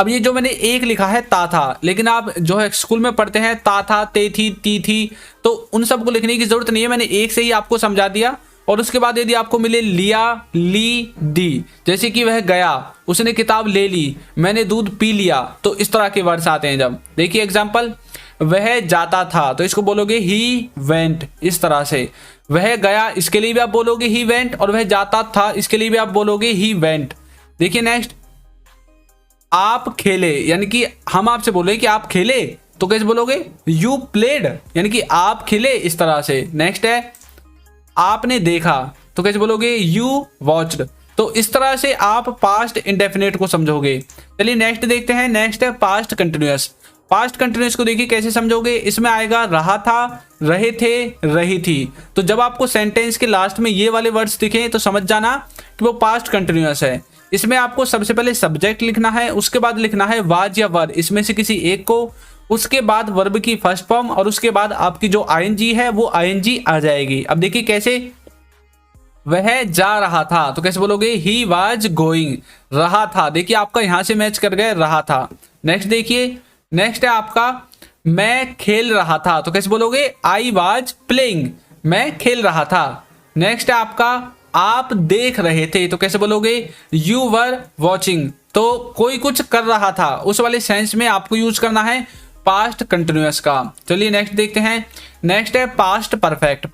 A: अब ये जो मैंने एक लिखा है ता था, लेकिन आप जो है स्कूल में पढ़ते हैं ता था, ते थी, ती थी, तो उन सबको लिखने की जरूरत नहीं है, मैंने एक से ही आपको समझा दिया। और उसके बाद यदि आपको मिले लिया, ली, दी, जैसे कि वह गया, उसने किताब ले ली, मैंने दूध पी लिया, तो इस तरह के वर्ड्स आते हैं। जब देखिए एग्जांपल, वह जाता था, तो इसको बोलोगे ही वेंट, इस तरह से। वह गया, इसके लिए भी आप बोलोगे ही वेंट, और वह जाता था, इसके लिए भी आप बोलोगे ही वेंट। देखिए नेक्स्ट, आप खेले, यानी कि हम आपसे बोले कि आप खेले, तो कैसे बोलोगे? यू प्लेड, यानी कि आप खेले, इस तरह से। नेक्स्ट है आपने देखा, तो कैसे बोलोगे? You watched. तो इस तरह से आप पास्ट इंडेफिनिट को समझोगे। चलिए नेक्स्ट देखते हैं। नेक्स्ट है पास्ट कंटिन्यूअस। पास्ट कंटिन्यूअस को देखिए कैसे समझोगे। इसमें आएगा रहा था, रहे थे, रही थी। तो जब आपको सेंटेंस के लास्ट में ये वाले वर्ड्स दिखे तो समझ जाना कि वो पास्ट कंटिन्यूअस है। इसमें आपको सबसे पहले सब्जेक्ट लिखना है, उसके बाद लिखना है वाज या वर, इसमें से किसी एक को, उसके बाद वर्ब की फर्स्ट फॉर्म, और उसके बाद आपकी जो आईएनजी है वो आईएनजी आ जाएगी। अब देखिए कैसे, वह जा रहा था, तो कैसे बोलोगे? He was going. रहा था, देखिए आपका यहां से मैच कर गए, रहा था। नेक्स्ट देखिए, नेक्स्ट है आपका मैं खेल रहा था, तो कैसे बोलोगे? आई वाज प्लेइंग, मैं खेल रहा था। नेक्स्ट है आपका आप देख रहे थे, तो कैसे बोलोगे? You were watching. तो कोई कुछ कर रहा था, उस वाले सेंस में आपको यूज करना है पास्ट कंटिन्यूअस का। चलिए नेक्स्ट देखते हैं। नेक्स्ट है पास्ट परफेक्ट।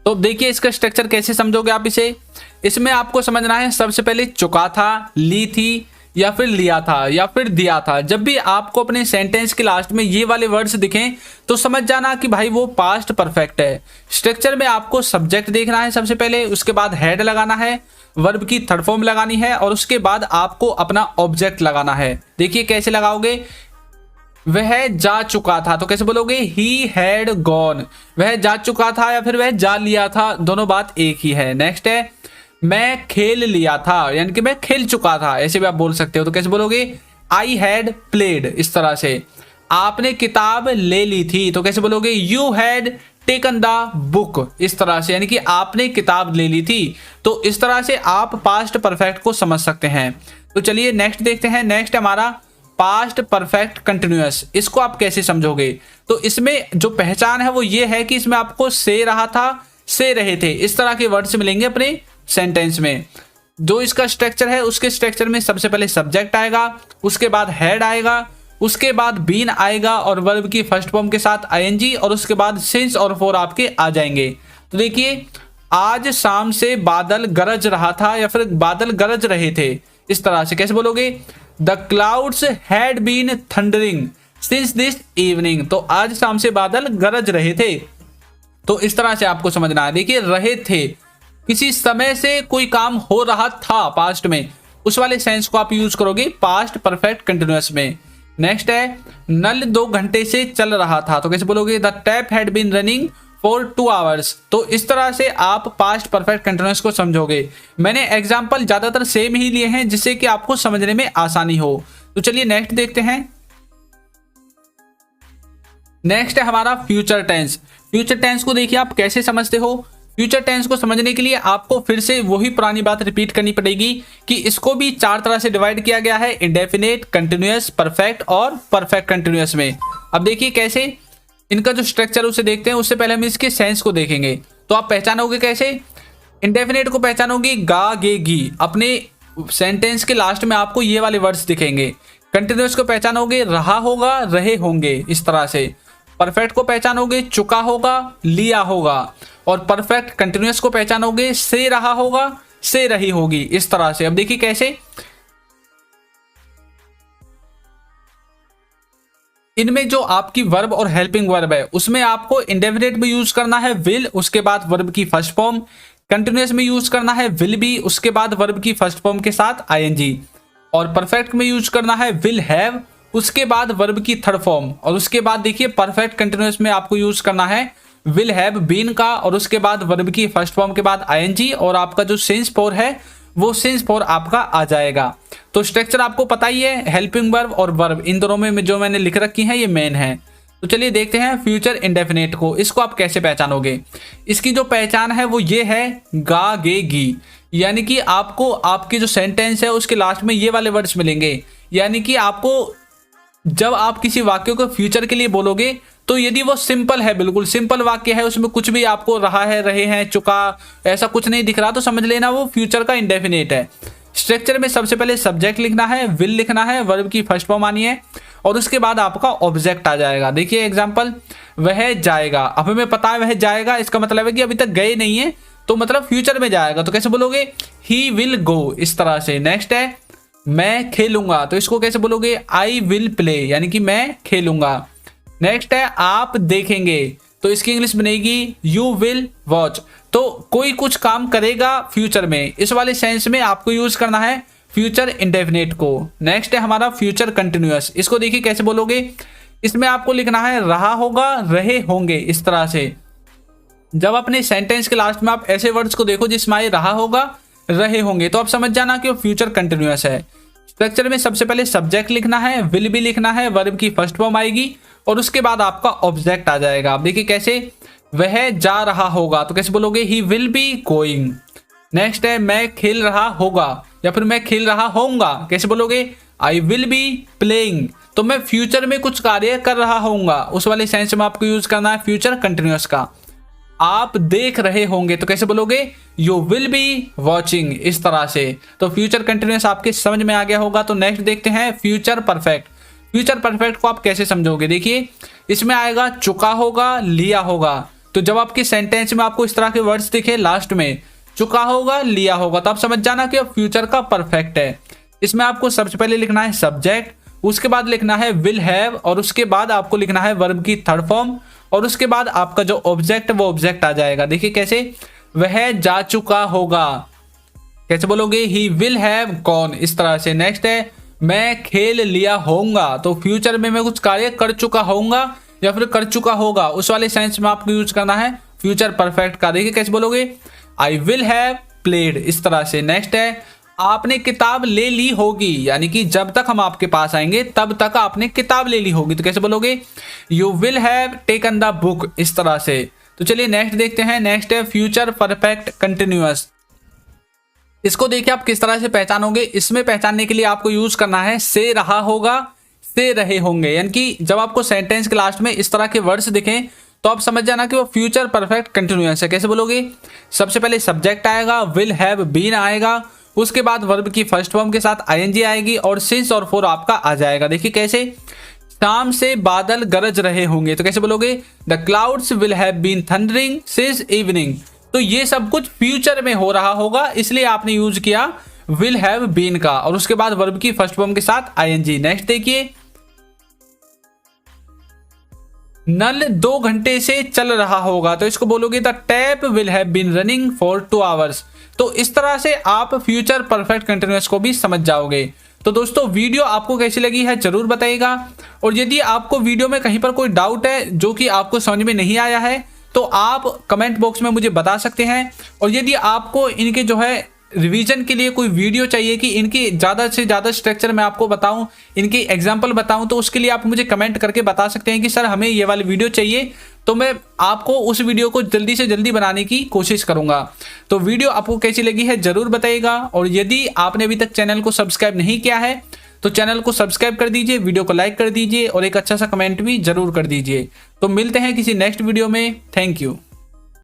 A: तो देखिए इसका स्ट्रक्चर कैसे समझोगे आप इसे। इसमें आपको समझना है सबसे पहले चुका था, ली थी, या फिर लिया था, या फिर दिया था। जब भी आपको अपने सेंटेंस के लास्ट में ये वाले वर्ड्स दिखें तो समझ जाना कि भाई वो पास्ट परफेक्ट है। स्ट्रक्चर में आपको सब्जेक्ट देखना है सबसे पहले, उसके बाद हेड लगाना है, वर्ब की थर्ड फॉर्म लगानी है, और उसके बाद आपको अपना ऑब्जेक्ट लगाना है। देखिए कैसे लगाओगे। वह जा चुका था, तो कैसे बोलोगे? He had gone. वह जा चुका था या फिर वह जा लिया था, दोनों बात एक ही है। नेक्स्ट है मैं खेल लिया था, यानी कि मैं खेल चुका था, ऐसे भी आप बोल सकते हो। तो कैसे बोलोगे? आई हैड प्लेड, इस तरह से। आपने किताब ले ली थी, तो कैसे बोलोगे? You had taken the book, इस तरह से, यानी कि आपने किताब ले ली थी। तो इस तरह से आप पास्ट परफेक्ट को समझ सकते हैं। तो चलिए नेक्स्ट देखते हैं। नेक्स्ट हमारा पास्ट परफेक्ट कंटिन्यूअस। इसको आप कैसे समझोगे? तो इसमें जो पहचान है वो ये है कि इसमें आपको से रहा था, से रहे थे, इस तरह के वर्ड्स मिलेंगे अपने सेंटेंस में। जो इसका स्ट्रक्चर है, उसके स्ट्रक्चर में सबसे पहले सब्जेक्ट आएगा, उसके बाद हेड आएगा, उसके बाद बीन आएगा, और वर्ब की फर्स्ट फॉर्म के साथ आईएनजी, और उसके बाद सिंस और फॉर आपके आ जाएंगे। तो देखिए आज शाम से बादल गरज रहा था, या फिर बादल गरज रहे थे, इस तरह से। कैसे बोलोगे? The clouds had been thundering since this evening. तो आज शाम से बादल गरज रहे थे। तो इस तरह से आपको समझना है। देखिए रहे थे, किसी समय से कोई काम हो रहा था पास्ट में, उस वाले सेंस को आप यूज करोगे पास्ट परफेक्ट कंटिन्यूअस में। नेक्स्ट है नल 2 घंटे से चल रहा था, तो कैसे बोलोगे? The tap had been running for 2 hours. तो इस तरह से आप पास्ट परफेक्ट कंटिन्यूअस को समझोगे। मैंने एग्जाम्पल ज्यादातर सेम ही लिए हैं जिससे कि आपको समझने में आसानी हो। तो चलिए नेक्स्ट देखते हैं। नेक्स्ट है हमारा फ्यूचर टेंस। फ्यूचर टेंस को देखिए आप कैसे समझते हो। फ्यूचर टेंस को समझने के लिए आपको फिर से वही पुरानी बात रिपीट करनी पड़ेगी कि इसको भी 4 तरह से डिवाइड किया गया है, इंडेफिनिट, कंटिन्यूअस, परफेक्ट और परफेक्ट कंटिन्यूअस में। अब देखिए कैसे इनका जो स्ट्रक्चर उसे देखते हैं। उससे पहले हम इसके सेंस को देखेंगे। तो आप पहचानोगे कैसे? इंडेफिनिट को पहचानोगे गा गे गी, अपने सेंटेंस के लास्ट में आपको ये वाले वर्ड्स दिखेंगे। कंटिन्यूअस को पहचानोगे रहा होगा, रहे होंगे, इस तरह से। परफेक्ट को पहचानोगे चुका होगा, लिया होगा, और परफेक्ट कंटिन्यूअस को पहचानोगे से रहा होगा, से रही होगी, इस तरह से। अब देखिए कैसे इनमें जो आपकी वर्ब और हेल्पिंग वर्ब है उसमें आपको इंडेफिनिट में यूज करना है विल, उसके बाद वर्ब की फर्स्ट फॉर्म। कंटिन्यूअस में यूज करना है विल बी, उसके बाद वर्ब की फर्स्ट फॉर्म के साथ आईएनजी। और परफेक्ट में यूज करना है विल हैव, उसके बाद वर्ब की थर्ड फॉर्म। और उसके बाद देखिए परफेक्ट कंटिन्यूअस में आपको यूज करना है विल हैव बीन का, और उसके बाद वर्ब की फर्स्ट फॉर्म के बाद आईएनजी, और आपका जो सिंस फॉर है वो सिंस फॉर आपका आ जाएगा। तो स्ट्रक्चर आपको पता ही है, हेल्पिंग वर्ब और वर्ब इन दोनों में जो मैंने लिख रखी है ये मेन है। तो चलिए देखते हैं फ्यूचर इंडेफिनिट को। इसको आप कैसे पहचानोगे? इसकी जो पहचान है वो ये है गा गे गी, यानी कि आपको आपकी जो सेंटेंस है उसके लास्ट में ये वाले वर्ड्स मिलेंगे। यानी कि आपको जब आप किसी वाक्य को फ्यूचर के लिए बोलोगे तो यदि वो सिंपल है, बिल्कुल सिंपल वाक्य है, उसमें कुछ भी आपको रहा है, रहे हैं, चुका, ऐसा कुछ नहीं दिख रहा, तो समझ लेना वो फ्यूचर का इंडेफिनिट है। स्ट्रक्चर में सबसे पहले सब्जेक्ट लिखना है, विल लिखना है, वर्ब की फर्स्ट फॉर्म आनी है, और उसके बाद आपका ऑब्जेक्ट आ जाएगा। देखिए एग्जांपल, वह जाएगा। अब हमें पता है वह जाएगा, इसका मतलब है कि अभी तक गए नहीं है, तो मतलब फ्यूचर में जाएगा। तो कैसे बोलोगे? ही विल गो, इस तरह से। नेक्स्ट है मैं खेलूंगा, तो इसको कैसे बोलोगे, आई विल प्ले, यानी कि मैं खेलूंगा। नेक्स्ट है आप देखेंगे, तो इसकी इंग्लिश बनेगी यू विल वॉच। तो कोई कुछ काम करेगा फ्यूचर में, इस वाले सेंस में आपको यूज करना है फ्यूचर इंडेफिनिट को। नेक्स्ट है हमारा फ्यूचर कंटिन्यूअस, इसको देखिए कैसे बोलोगे, इसमें आपको लिखना है रहा होगा, रहे होंगे, इस तरह से। जब अपने सेंटेंस के लास्ट में आप ऐसे वर्ड्स को देखो जिसमें आए रहा होगा, रहे होंगे, तो आप समझ जाना कि वो फ्यूचर कंटिन्यूअस है। स्ट्रक्चर में सबसे पहले सब्जेक्ट लिखना है, विल भी लिखना है, वर्ब की फर्स्ट फॉर्म आएगी और उसके बाद आपका ऑब्जेक्ट आ जाएगा। आप देखिए कैसे, वह जा रहा होगा, तो कैसे बोलोगे, he will be going. Next है मैं खेल रहा होगा या फिर मैं खेल रहा होऊंगा, कैसे बोलोगे, आई विल बी प्लेइंग। तो मैं फ्यूचर में कुछ कार्य कर रहा होऊंगा, उस वाले सेंस में आपको यूज करना है फ्यूचर कंटिन्यूअस का। आप देख रहे होंगे, तो कैसे बोलोगे, यू विल बी वॉचिंग, इस तरह से। तो फ्यूचर कंटिन्यूअस आपके समझ में आ गया होगा। तो नेक्स्ट देखते हैं फ्यूचर परफेक्ट। फ्यूचर परफेक्ट को आप कैसे समझोगे, देखिए इसमें आएगा चुका होगा, लिया होगा। तो जब आपके सेंटेंस में आपको इस तरह के वर्ड्स दिखे लास्ट में चुका होगा, लिया होगा, तो आप समझ जाना कि फ्यूचर का परफेक्ट है। इसमें आपको सबसे पहले लिखना है सब्जेक्ट, उसके बाद लिखना है विल हैव और उसके बाद आपको लिखना है वर्ब की थर्ड फॉर्म और उसके बाद आपका जो ऑब्जेक्ट है वो ऑब्जेक्ट आ जाएगा। देखिए कैसे, वह जा चुका होगा, कैसे बोलोगे, ही विल हैव गॉन, इस तरह से। नेक्स्ट है मैं खेल लिया होऊंगा, तो फ्यूचर में मैं कुछ कार्य कर चुका होऊंगा या फिर कर चुका होगा, उस वाले सेंस में आपको यूज करना है फ्यूचर परफेक्ट का। देखिए कैसे बोलोगे, आई विल हैव प्लेड, इस तरह से। नेक्स्ट है आपने किताब ले ली होगी, यानी कि जब तक हम आपके पास आएंगे तब तक आपने किताब ले ली होगी, तो कैसे बोलोगे, you will have taken the book, इस तरह से। तो चलिए नेक्स्ट देखते हैं। नेक्स्ट है फ्यूचर परफेक्ट कंटिन्यूअस। इसको देखिए आप किस तरह से पहचानोगे। इसमें पहचानने के लिए आपको यूज करना है से रहा होगा, से रहे होंगे, यानी कि जब आपको सेंटेंस के लास्ट में इस तरह के वर्ड्स दिखें तो आप समझ जाना कि वो फ्यूचर परफेक्ट कंटिन्यूअस है। कैसे बोलोगे, सबसे पहले सब्जेक्ट आएगा, विल हैव बीन आएगा, उसके बाद वर्ब की फर्स्ट फॉर्म के साथ आईएनजी आएगी और सिंस और फॉर आपका आ जाएगा। देखिए कैसे, शाम से बादल गरज रहे होंगे, तो कैसे बोलोगे, the clouds will have been thundering since evening. तो ये सब कुछ फ्यूचर में हो रहा होगा, इसलिए आपने यूज किया विल हैव बीन का और उसके बाद वर्ब की फर्स्ट फॉर्म के साथ आईएनजी। नेक्स्ट देखिए, नल 2 घंटे से चल रहा होगा, तो इसको बोलोगे the tap will have been running for 2 hours. तो इस तरह से आप फ्यूचर परफेक्ट कंटिन्यूअस को भी समझ जाओगे। तो दोस्तों वीडियो आपको कैसी लगी है जरूर बताइएगा, और यदि आपको वीडियो में कहीं पर कोई डाउट है जो कि आपको समझ में नहीं आया है तो आप कमेंट बॉक्स में मुझे बता सकते हैं। और यदि आपको इनके जो है रिवीजन के लिए कोई वीडियो चाहिए कि इनकी ज़्यादा से ज़्यादा स्ट्रक्चर मैं आपको बताऊं, इनकी एग्जांपल बताऊं, तो उसके लिए आप मुझे कमेंट करके बता सकते हैं कि सर हमें ये वाली वीडियो चाहिए, तो मैं आपको उस वीडियो को जल्दी से जल्दी बनाने की कोशिश करूंगा। तो वीडियो आपको कैसी लगी है जरूर बताइएगा, और यदि आपने अभी तक चैनल को सब्सक्राइब नहीं किया है तो चैनल को सब्सक्राइब कर दीजिए, वीडियो को लाइक कर दीजिए और एक अच्छा सा कमेंट भी जरूर कर दीजिए। तो मिलते हैं किसी नेक्स्ट वीडियो में। Thank you.